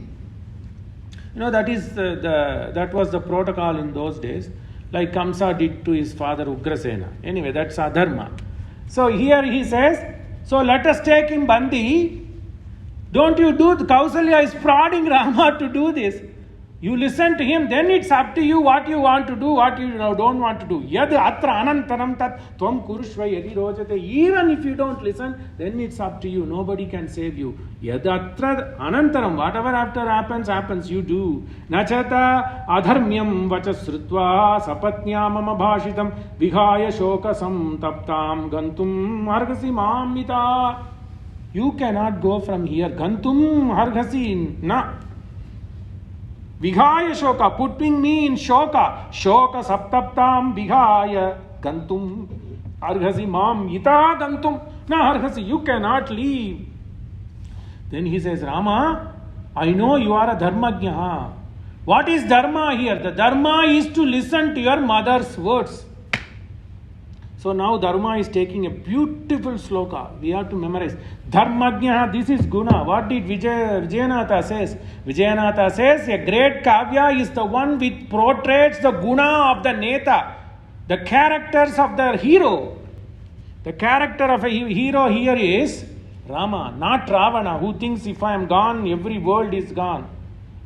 You know, that is that was the protocol in those days. Like Kamsa did to his father Ugrasena. Anyway, that's adharma. So here he says, so let us take him bandi. Don't you do, Kausalya is prodding Rama to do this. You listen to him, then it's up to you what you want to do, what you don't want to do. Yad atra anantaram tat tvam kurushva yadi rojate. Even if you don't listen, then it's up to you. Nobody can save you. Yad atra anantaram. Whatever after happens, you do. Nachata adharmyam vachasrutva sapatnya mama bhashitam vihaya shokasam taptam gantum hargasi mamita. You cannot go from here. Gantum hargasi na. Vihaya shoka, putting me in shoka. Shoka saptaptam vihaya gantum. Arghasi mam yita gantum. Na arghasi, you cannot leave. Then he says, Rama, I know you are a dharmajna. What is dharma here? The dharma is to listen to your mother's words. So now Dharma is taking a beautiful sloka. We have to memorize. Dharmajna, this is guna. What did Vijayanatha says? Vijayanatha says, a great kavya is the one which portrays the guna of the neta. The characters of the hero. The character of a hero here is Rama, not Ravana, who thinks if I am gone, every world is gone.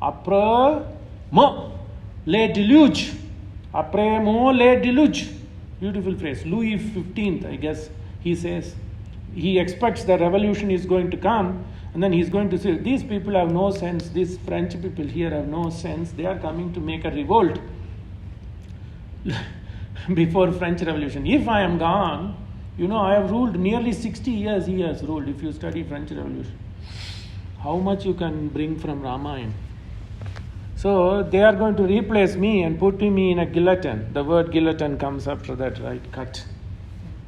Apra mo le deluge. Apre mo le deluge. Beautiful phrase. Louis XV, I guess, he says, he expects the revolution is going to come, and then he's going to say, these people have no sense, these French people here have no sense, they are coming to make a revolt before French Revolution. If I am gone, I have ruled nearly 60 years, he has ruled, if you study French Revolution. How much you can bring from Ramayana? So they are going to replace me and put me in a guillotine. The word guillotine comes after that, right? Cut.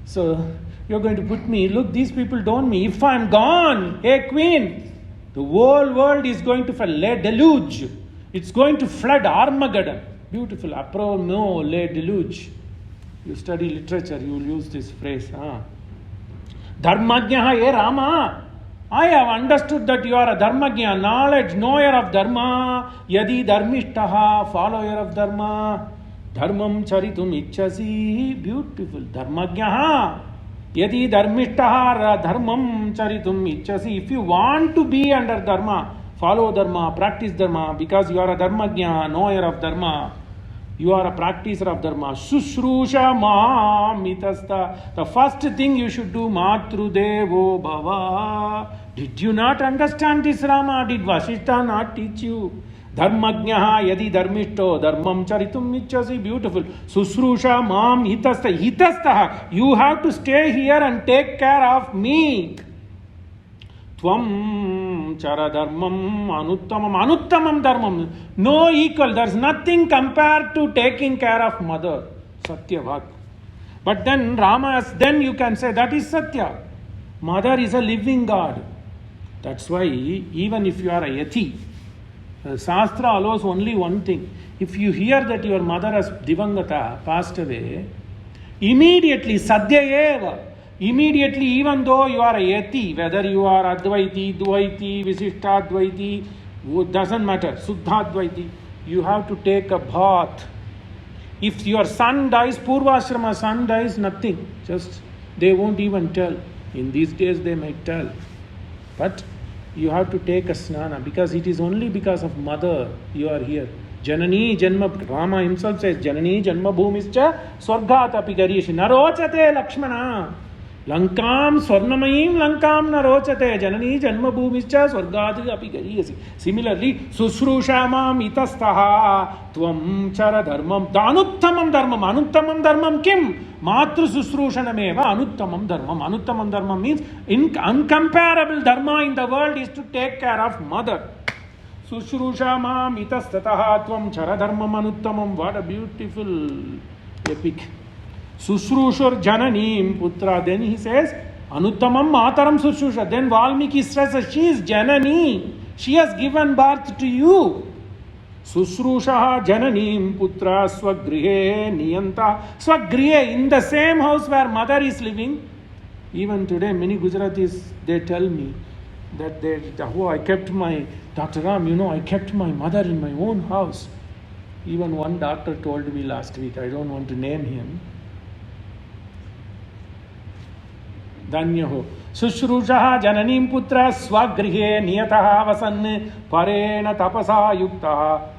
So you're going to put me, look, these people don't me. If I'm gone, hey queen, the whole world is going to fall. Le deluge. It's going to flood Armageddon. Beautiful. Apro no le deluge. You study literature, you will use this phrase. Dharmajna ye Rama. I have understood that you are a dharmajna, knowledge, knower of dharma, yadi dharmishtaha, follower of dharma, dharmam charitum ichchasi, beautiful, dharmajnaha, yadi dharmishtaha, dharmam charitum ichchasi. If you want to be under dharma, follow dharma, practice dharma, because you are a dharmajna, knower of dharma, you are a practicer of dharma. Sushrusha mamitasta. The first thing you should do, matru devo bhava. Did you not understand this, Rama? Did Vasishtha not teach you Dharmagnaha yadi dharmishto dharmam charitum ichchasi. Beautiful. Susrusha mam hitastaha. You have to stay here and take care of me. Tvam chara dharmam anuttamam dharmam. No equal. There's nothing compared to taking care of mother. Satyavak. But then then you can say that is Satya. Mother is a living God. That's why even if you are a yati, Shastra allows only one thing. If you hear that your mother has divangata, passed away, immediately, sadhyayeva, immediately, even though you are a yati, whether you are Advaiti, Dvaiti, Visishtadvaiti, doesn't matter, Suddhadvaiti, you have to take a bath. If your son dies, Purvashrama son dies, nothing. Just, they won't even tell. In these days they might tell. But you have to take a snana, because it is only because of mother you are here. Janani Janma, Rama himself says, Janani Janma Bhumischa Swargat api Garishi Narochate Lakshmana. Lankam Swarnamayim Lankam Narochate Janani Janma Bhumischa Swargat api Garishi. Similarly, Susrushamam itastaha Tvam Chara Dharmam Danuttamam Dharmam Anuttamam Dharmam Kim Matru Susrushanameva Anuttamam Dharmam. Anuttamam Dharmam means uncomparable dharma in the world is to take care of mother. Sushrushamam itastataha tvam chara dharmam anuttamam. What a beautiful epic. Sushrushur jananim putra. Then he says anuttamam mataram sushrusha. Then Valmiki stresses she is janani. She has given birth to you. Sushrushaha jananim putra swagrihe niyanta. Swagrihe, in the same house where mother is living. Even today many Gujaratis, they tell me that I kept my, Dr. Ram, I kept my mother in my own house. Even one doctor told me last week, I don't want to name him. Danyaho. Sushrushaha jananim putra swagrihe niyataha vasan parena tapasa yuktaha.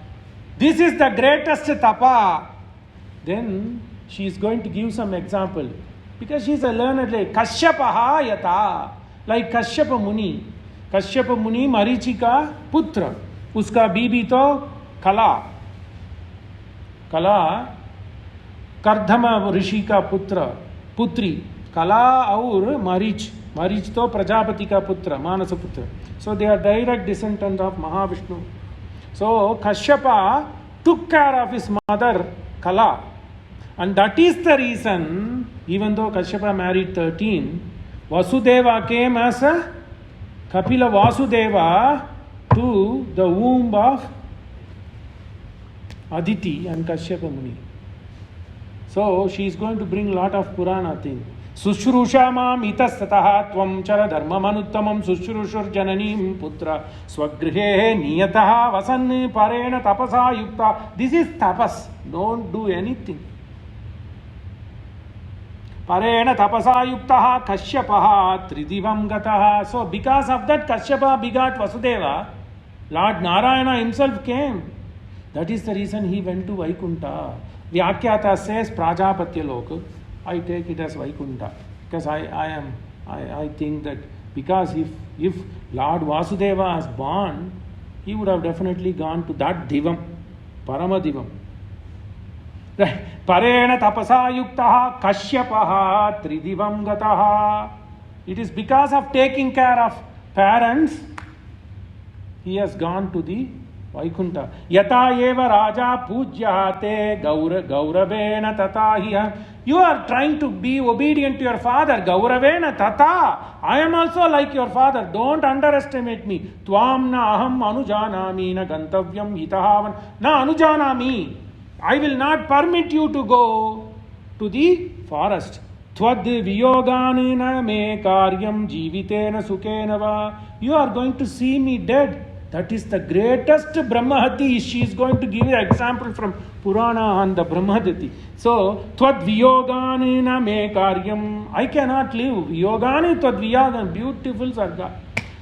This is the greatest tapa. Then she is going to give some example. Because she is a learned lady. Kashyapaha yata. Like Kashyapa Muni. Kashyapa Muni Marichi ka putra. Uska bibi to Kala. Kala Kardhama Rishi ka putra. Putri. Kala aur Marich. Marich to Prajapati ka putra. Manasa putra. So they are direct descendants of Mahavishnu. So Kashyapa took care of his mother Kala. And that is the reason, even though Kashyapa married 13, Vasudeva came as a Kapila Vasudeva to the womb of Aditi and Kashyapa Muni. So she is going to bring a lot of Purana thing. Sushrushamam itastataha tvam chara dharmamanuttamam sushrushur jananim putra swagrihe niyataha vasan parena tapasa yukta. This is tapas. Don't do anything. Parena tapasa yuktaha Kashyapaha tridivam gataha. So because of that Kashyapa begot Vasudeva, Lord Narayana himself came. That is the reason he went to Vaikunta. Vyakyata says Prajapatya Loka. I take it as Vaikunta. Because I think that because if Lord Vasudeva has born, he would have definitely gone to that Divam, Paramadivam. Right. Parena tapasa yuktaha Kashyapaha tridivam gataha. It is because of taking care of parents, he has gone to the Vaikunta. Yata eva raja pujyate gauravena tatahiya. You are trying to be obedient to your father. Gauravena tata. I am also like your father. Don't underestimate me. Tvam na aham anujanami na gantavyam hitahavan. Na anujanami. I will not permit you to go to the forest. Tvad viyoganena me karyam jivitena sukhena va. You are going to see me dead. That is the greatest Brahmahati. She is going to give you an example from Purana on the Brahmahati. So, Tvad viyoganena me karyam. I cannot live. Viyogane Tvad viyagan. Beautiful sarga.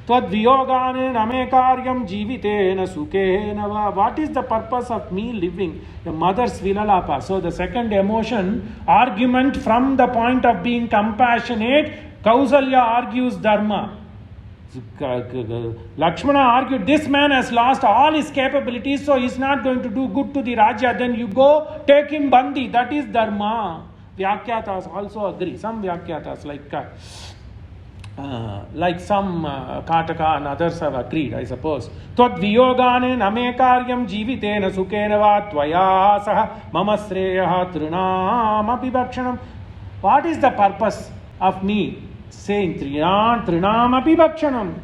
Tvad viyoganena me karyam jivitena sukhena va. What is the purpose of me living? The mother's vilalapa. So the second emotion, argument from the point of being compassionate, Kausalya argues dharma. Lakshmana argued, this man has lost all his capabilities, so he's not going to do good to the Raja. Then you go take him bandi. That is dharma. Vyakyatas also agree. Some Vyakyatas like some Kataka and others have agreed, I suppose. Tvad viyogane name karyam jivitena sukhena va tvaya saha mama sreyaha trunam api bhakshanam. What is the purpose of me saying trinam api bhakshanam?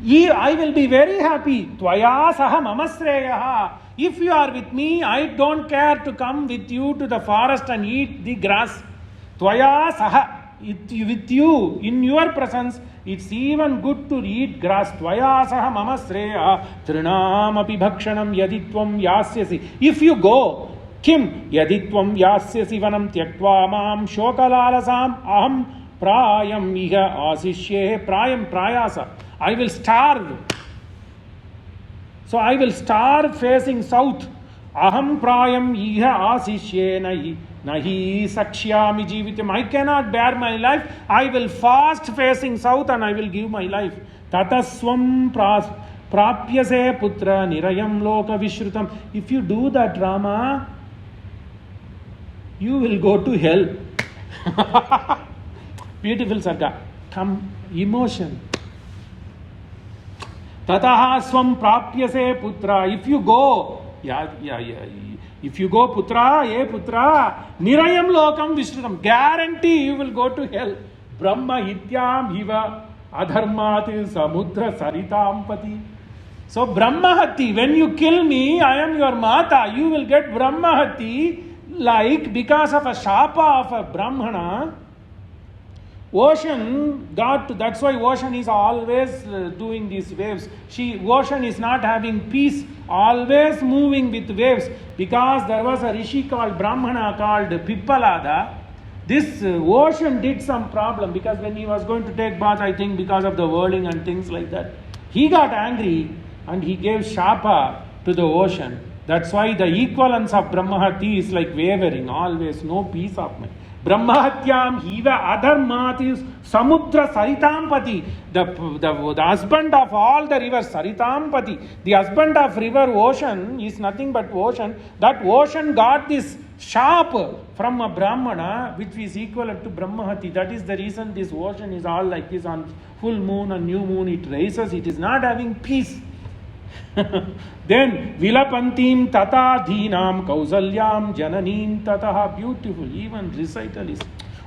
I will be very happy. Tvaya saha mama sreyaha. If you are with me, I don't care to come with you to the forest and eat the grass. Tvaya saha. With you, in your presence, it's even good to eat grass. Tvaya saha mama sreya trinam api bhakshanam yaditvam yasyasi. If you go, kim yaditvam yasyasi vanam tyaktva mam shokalalasam aham prayam iha asishye prayam prayasa. I will starve. So I will starve facing south. Aham prayam iha asishye nahi sakshyami jivitam. I cannot bear my life. I will fast facing south and I will give my life. Tataswam prapyase putra nirayam loka vishrutam. If you do that, Rama, you will go to hell. Beautiful Sarga. Come, emotion. Tataha swam prapyase putra. If you go, if you go putra, nirayam lokam vishrutam, guarantee you will go to hell. Brahma hityam hiva adharmati samudra saritam pati. So Brahmahati, when you kill me, I am your mata, you will get Brahmahati, like because of a shapa of a Brahmana. Ocean got, that's why ocean is always doing these waves. Ocean is not having peace, always moving with waves, because there was a rishi called Brahmana called Pippalada. This ocean did some problem, because when he was going to take bath, I think because of the whirling and things like that, he got angry and he gave shapa to the ocean. That's why the equivalence of Brahmahati is like wavering, always no peace of mind. Brahmahatyam hiva adharmati samudra saritampati. The husband of all the rivers, saritampati. The husband of river ocean is nothing but ocean. That ocean got this sharp from a Brahmana, which is equivalent to Brahmahati. That is the reason this ocean is all like this. On full moon and new moon it races. It is not having peace. Then Vilapantim tata dhinam Kausalyam jananim tataha. Beautiful, even recital is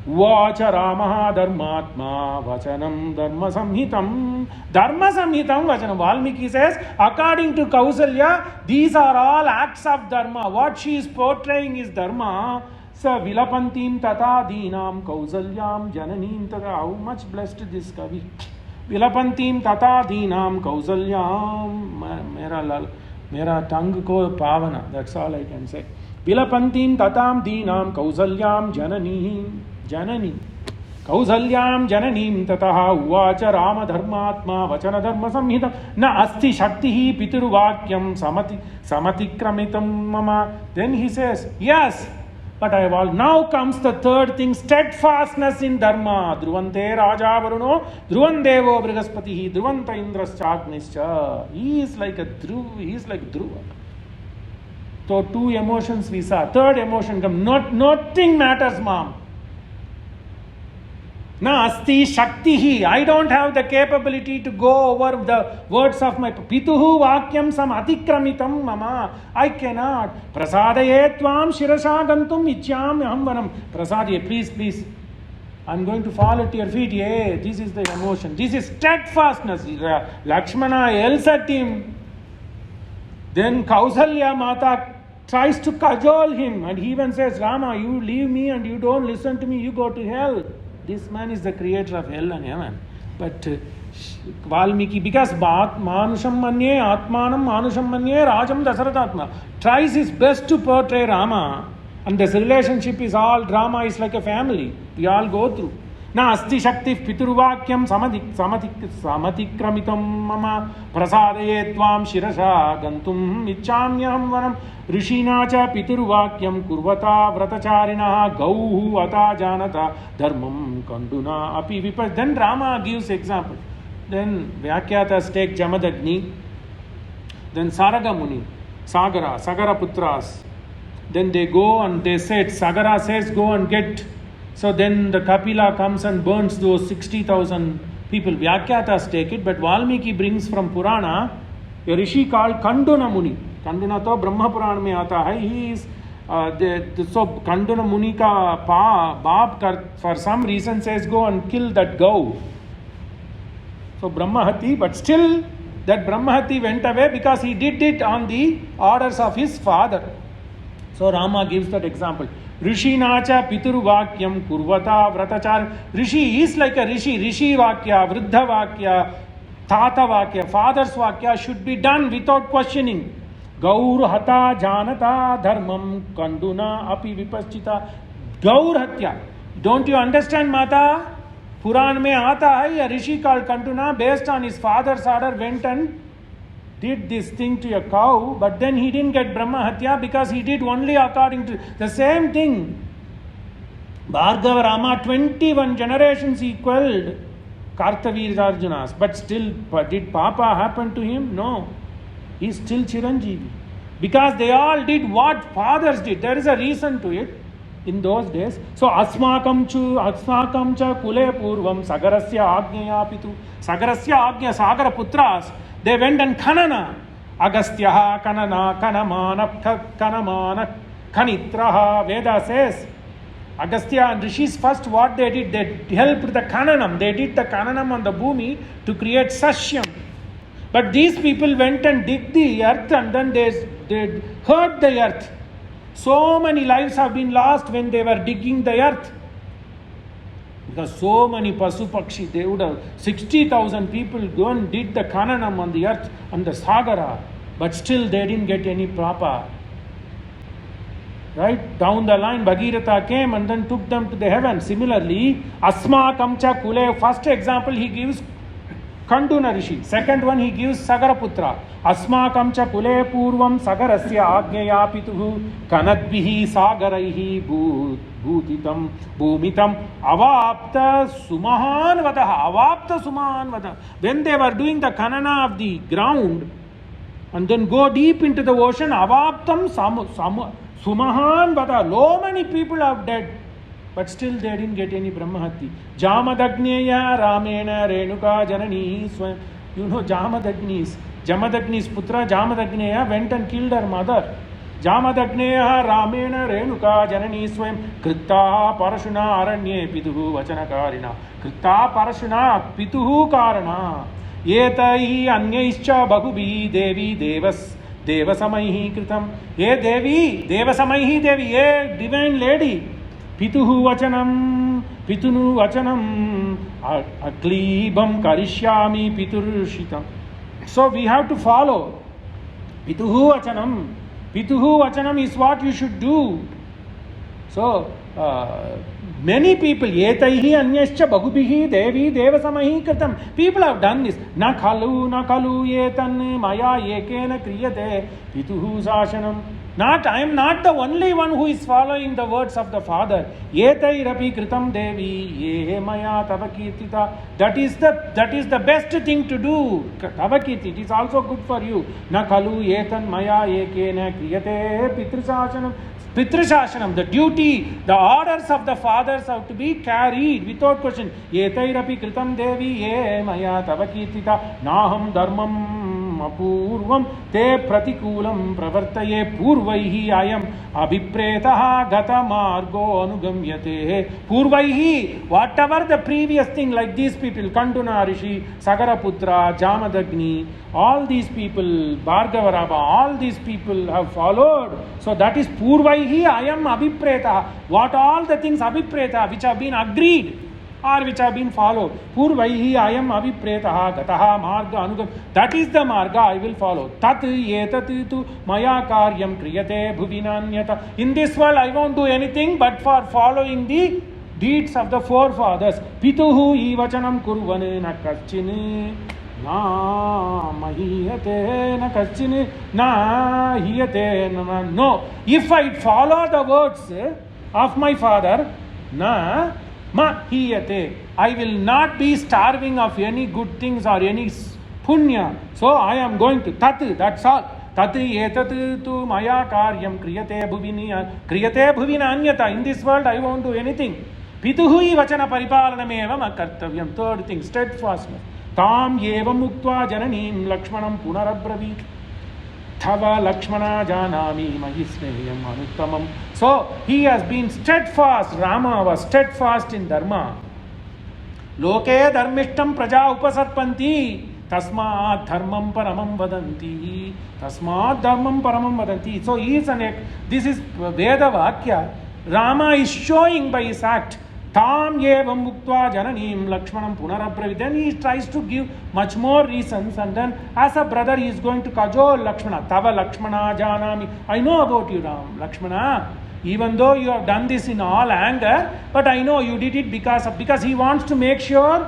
Vacha Ramaha Dharmatma Vachanam Dharma Samhitam. Dharma Samhitam Vachanam. Valmiki says, according to Kausalya, these are all acts of Dharma. What she is portraying is Dharma. So Vilapantim tata dhinam Kausalyam jananim tataha. How much blessed this Kavi. Vilapantim tata dhinam Kausalyam. Mera tongue ko pavana. That's all I can say. Vilapantim tatam dhinam Kausalyam janani. Kausalyam jananim tataha uvacha Rama dharmatma vachana dharma samhitam na asti shaktihi pituruvakyam samatikramitam mama. Then he says, yes, but I have all. Now comes the third thing, steadfastness in dharma. Dhruvante Raja Varuno, Dhruvandevo Brihaspatihi, Dhruvanta Indraschagnischa. He is like a Dhruva. He is like Dhruva. So two emotions we saw. Third emotion comes. Nothing matters, mom. Na asti shaktihi. I don't have the capability to go over the words of my pituhu vakyam sam atikramitam mama. I cannot. Prasadaye tvam shirasha gantum ichyam ahamvanam. Prasadaye, please. I'm going to fall at your feet. Yeah, this is the emotion. This is steadfastness. Lakshmana yells at him. Then Kausalya Mata tries to cajole him. And he even says, Rama, you leave me and you don't listen to me. You go to hell. This man is the creator of hell and heaven. But Valmiki, because Manusham Manye, Atmanam Manusham Manye, Rajam Dasaratatma, tries his best to portray Rama. And this relationship is all, drama is like a family. We all go through. Na asti shakti pituruvakyam samatikramitam mama prasadaye tvam shirasha gantum icchamyam vanam rishina cha pituruvakyam kurvata vratacharina gauhu ata janata dharmam kanduna api vipas. Then Rama gives example. Then Vyakyatas take Jamadagni. Then Saraga Muni, Sagara Putras. Then they go and they said, Sagara says, go and get. So then the Kapila comes and burns those 60,000 people. Vyakyatas take it, but Valmiki brings from Purana a rishi called Kanduna Muni. Kanduna to Brahma Purana mein aata hai. He is, so Kanduna Muni ka baap for some reason says, go and kill that cow. So Brahmahati, but still that Brahmahati went away because he did it on the orders of his father. So Rama gives that example. Rishi nacha pituru vakyam kurvata vratachar. Rishi is like a rishi. Rishi vakya, vruddha vakya, tata vakya, father's vakya should be done without questioning. Gaur hata janata dharmam kanduna api vipaschita. Gaur hatya. Don't you understand, Mata? Puran mein aata hai, a rishi called Kanduna, based on his father's order, went and did this thing to a cow, but then he didn't get Brahma Hatya because he did only according to the same thing. Bhargava Rama, 21 generations equaled Kartavir Arjunas, but still, did Papa happen to him? No. He's still Chiranjeevi. Because they all did what fathers did. There is a reason to it. In those days, so asmakam cha kule purvam sagarasya agnyaya pitu. Sagarasya agnya sagara putras, they went and kanana. Agastyaha kanana kanamana kanitraha. Veda says Agastya and Rishis first what they did, they helped the kananam. They did the kananam on the bhumi to create sasyam. But these people went and dig the earth and then they hurt the earth. So many lives have been lost when they were digging the earth. Because so many Pasu Pakshi, they would have 60,000 people go and did the Kananam on the earth, on the Sagara. But still they didn't get any Prapa. Right? Down the line, Bhagirath came and then took them to the heaven. Similarly, Asma Kamcha Kule, first example he gives Kanduna Rishi. Second one he gives Sagaraputra. Asmakam cha kule purvam sagarasya agnyaya pituhu kanadbihi sagaraihi bhutitam bhumitam avapta sumahan vadaha. Avapta sumahan vadaha. When they were doing the kanana of the ground and then go deep into the ocean, avaptam sumahan vadaha. So many people are dead. But still they didn't get any Brahmahati. Jamadagneya Ramena Renuka Janani Swam. You know Jamadagni's putra Jamadagneya went and killed her mother. Jamadagneya Ramena Renuka Janani Swam. Kritta Parashuna Aranye Pituhu Vachanakarina. Kritta Parashuna Pituhu Karana. Yetai Anyaischa Bahubi Devi Devasamaihi Kritam. Ye Devi Devasamaihi Devi. Ye divine lady. Pituhu vachanam, pitunu vachanam, aklibam karishyami piturushitam. So we have to follow. Pituhu vachanam. Pituhu vachanam is what you should do. So, many people, etaihi anyascha bahubihi devi devasamahi kritam. People have done this. Na khalu etan maya ekena kriyate pituhu sashanam. I am not the only one who is following the words of the Father. Etai rapi kritam devi ye maya tavakirtita. That is the best thing to do. Tavakirti, it is also good for you. Na khalu etan maya ekena kriyate pitrusashanam. Pitrusashanam, the duty, the orders of the fathers have to be carried without question. Etairapi kritam devi ye maya tavakirtita naham dharmam apurvam te pratikulam pravartaye purvaihi ayam abhipretaha gata margo anugamyate. Purvaihi, whatever the previous thing, like these people, Kanduna Rishi, Sagaraputra, Jamadagni, all these people, Bhargavaraba, all these people have followed. So that is Purvaihi ayam abhipreta. What all the things abhipreta which have been agreed or which have been followed. Purvaihi ayam abhipreta gataha marga anugam. That is the marga I will follow. Tat yetat tu maya karyam kriyate bhuvinanyata. In this world I won't do anything but for following the deeds of the forefathers. Pituhu ivachanam kurvane na kachine. Na mahiyate na kachine na hiyate na. No. If I follow the words of my father, na Ma hiyate. I will not be starving of any good things or any punya. So I am going to tat, that's all. Tati etat tu maya karyam kriyate bhuvina anyata. In this world I won't do anything. Pituhui vachana paripalanameva makartavyam. Third thing, steadfastness. Tam yevam uktva jananim Lakshmanam punarabravit. Thava Lakshmana janami mahisneyam anuttamam. So he has been steadfast. Rama was steadfast in dharma. Loke dharmishtam praja upasatpanti. Tasmat dharmam paramam vadanti. Tasmat dharmam paramam vadanti. So he is this is Veda Vakya. Rama is showing by his act. Tam yevam muktva jananim Lakshmanam punarabravit. Then he tries to give much more reasons, and then as a brother he is going to cajole Lakshmana. Tava Lakshmana janami. I know about you, Lakshmana. Even though you have done this in all anger, but I know you did it because he wants to make sure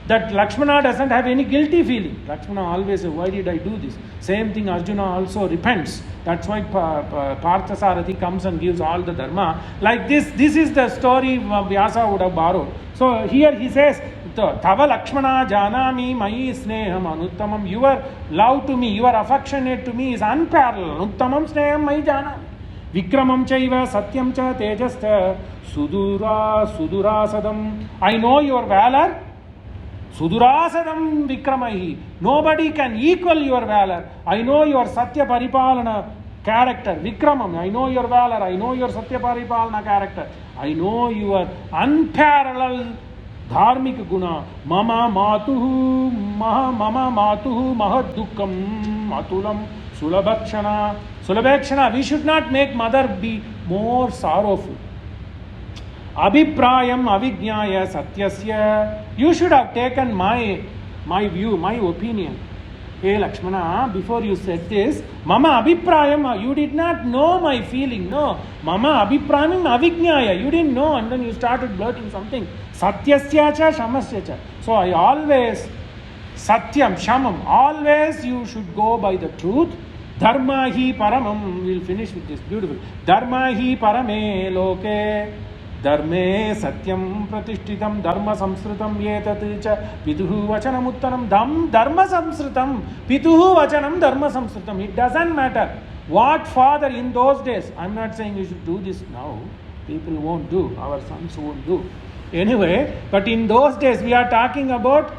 that Lakshmana doesn't have any guilty feeling. Lakshmana always says, why did I do this? Same thing Arjuna also repents. That's why Parthasarathi comes and gives all the dharma. Like this is the story Vyasa would have borrowed. So here he says, Tava Lakshmana janami mai sneham anuttamam. Your love to me, your affectionate to me is unparalleled. Anuttamam sneham mai janami. Vikramam chaiva satyam cha tejasta sudurasadam. I know your valor. Sudurasadam Vikramahi. Nobody can equal your valor. I know your Satya Paripalana character. Vikramam. I know your valor. I know your Satya Paripalana character. I know your unparalleled dharmika guna. Mama matuhu mahad dukkam atulam sulabhakshana. Sulabhakshana. We should not make mother be more sorrowful. Abhiprayam avijnaya satyasya. You should have taken my view, my opinion. Hey Lakshmana, before you said this, Mama abhiprayam, you did not know my feeling. No. Mama abhiprayam avijnaya. You didn't know, and then you started blurting something. Satyasya cha shamasya cha. So I always, satyam, shamam, always you should go by the truth. Dharma hi paramam. We'll finish with this. Beautiful. Dharma hi parame loke. Dharme satyam pratishtitam dharma samsritam yetat cha pituhu vachanam uttanam dharma samsritam pituhu vachanam dharma samsritam. It doesn't matter what father in those days. I'm not saying you should do this now. People won't do. Our sons won't do. Anyway, but in those days we are talking about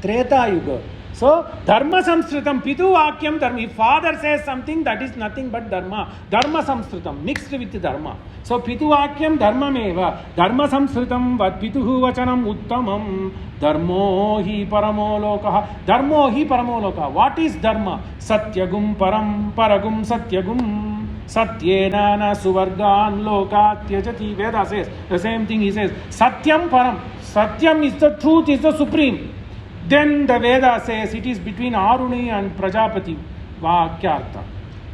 Treta Yuga. So, dharma samsritam, pitu vakyam dharma. If father says something, that is nothing but dharma. Dharma samsritam, mixed with dharma. So, pitu vakyam dharma meva. Dharma samsritam vad pituhu vachanam uttamam. Dharmo hi paramo lokaha. Dharmo hi paramo lokaha. What is dharma? Satyagum param paragum satyagum. Satyena na suvargan loka tyajati. Veda says the same thing he says. Satyam param. Satyam is the truth, is the supreme. Then the Veda says it is between Aruni and Prajapati. Vakyartha.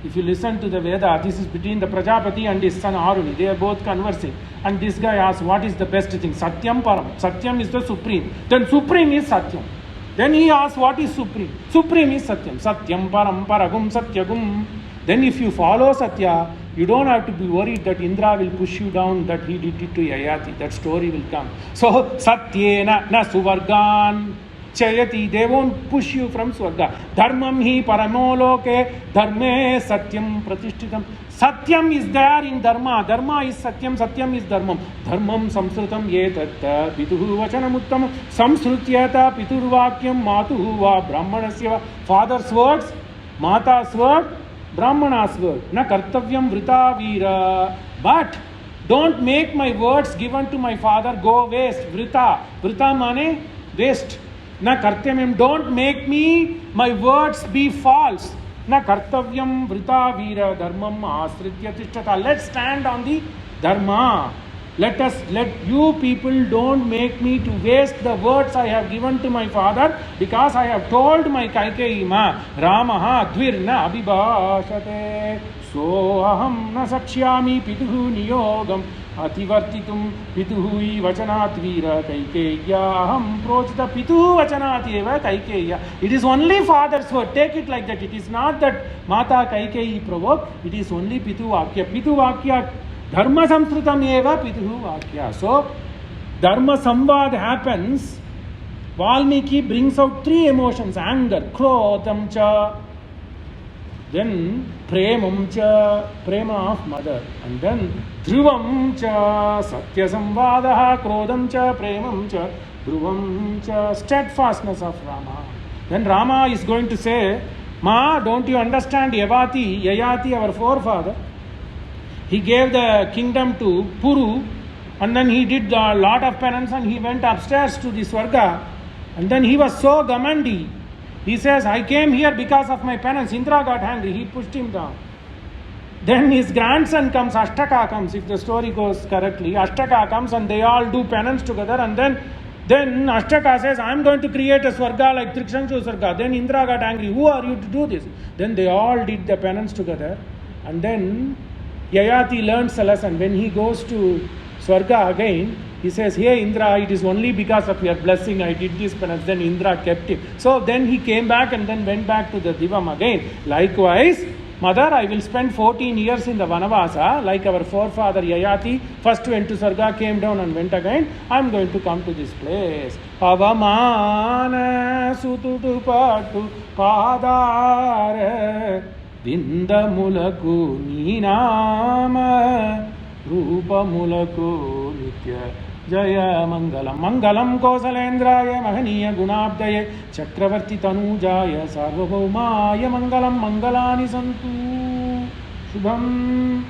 If you listen to the Veda, this is between the Prajapati and his son Aruni. They are both conversing. And this guy asks, what is the best thing? Satyam Param. Satyam is the supreme. Then supreme is Satyam. Then he asks, what is supreme? Supreme is Satyam. Satyam Param Paragum Satyagum. Then if you follow Satya, you don't have to be worried that Indra will push you down, that he did it to Yayati. That story will come. So, Satyena na suvargan chayati. They won't push you from Swarga. Dharmam hi paramoloke dharme satyam pratishtitam. Satyam is there in Dharma. Dharma is Satyam. Satyam is Dharmam. Dharmam samsrutam yetatta pituhu vachanam uttamam. Samsrutyata piturvakyam matuhu va brahmanasya va. Father's words, Mata's word, Brahmana's word. Na kartavyam vrita veera. But don't make my words given to my father go waste. Vrita. Vrita mane waste. Na kartavyam. Don't make me my words be false. Na kartavyam vrita veera dharmam asritya tishtata. Let's stand on the dharma. Let you people don't make me to waste the words I have given to my father, because I have told my Kaikeyi ma Ramaha dvirna abhibhashate. So aham na sakshyami pituhu niyogam ativartitum pituhui vachanat veera Kaikeya aham prochita pituhu vachanat eva Kaikeya. It is only father's word. Take it like that. It is not that Mata Kaikeyi provoked. It is only pitu vakya. Pitu vakya dharma samsrutam eva pituhu vakya. So Dharma Samvad happens, Valmiki brings out three emotions: anger, krodham cha, then premam cha, prema of mother, and then dhruvam cha, satya samvadaha, krodham cha, premam cha, dhruvam cha, steadfastness of Rama. Then Rama is going to say, Ma, don't you understand Yayati, our forefather? He gave the kingdom to Puru, and then he did a lot of penance and he went upstairs to the Swarga, and then he was so gamandi. He says, I came here because of my penance. Indra got angry, he pushed him down. Then his grandson comes, Ashtaka comes, if the story goes correctly. Ashtaka comes and they all do penance together, and then Ashtaka says, I am going to create a Swarga like Trikshanshu Swarga. Then Indra got angry, who are you to do this? Then they all did the penance together, and then Yayati learns a lesson. When he goes to Swarga again, he says, hey Indra, it is only because of your blessing I did this penance. Then Indra kept him. So then he came back and then went back to the Divam again. Likewise, Mother, I will spend 14 years in the Vanavasa, like our forefather Yayati. First went to Swarga, came down and went again. I am going to come to this place. Pavamana sututu patu padare Vindamulaku Ninama Rupa Mulaku Nitya Jaya Mangalam Mangalam Kausalendraya Mahaniya Gunabdaye Chakravarti Tanujaya Sarvabhaumaya Mangalam Mangalani Santu Shubham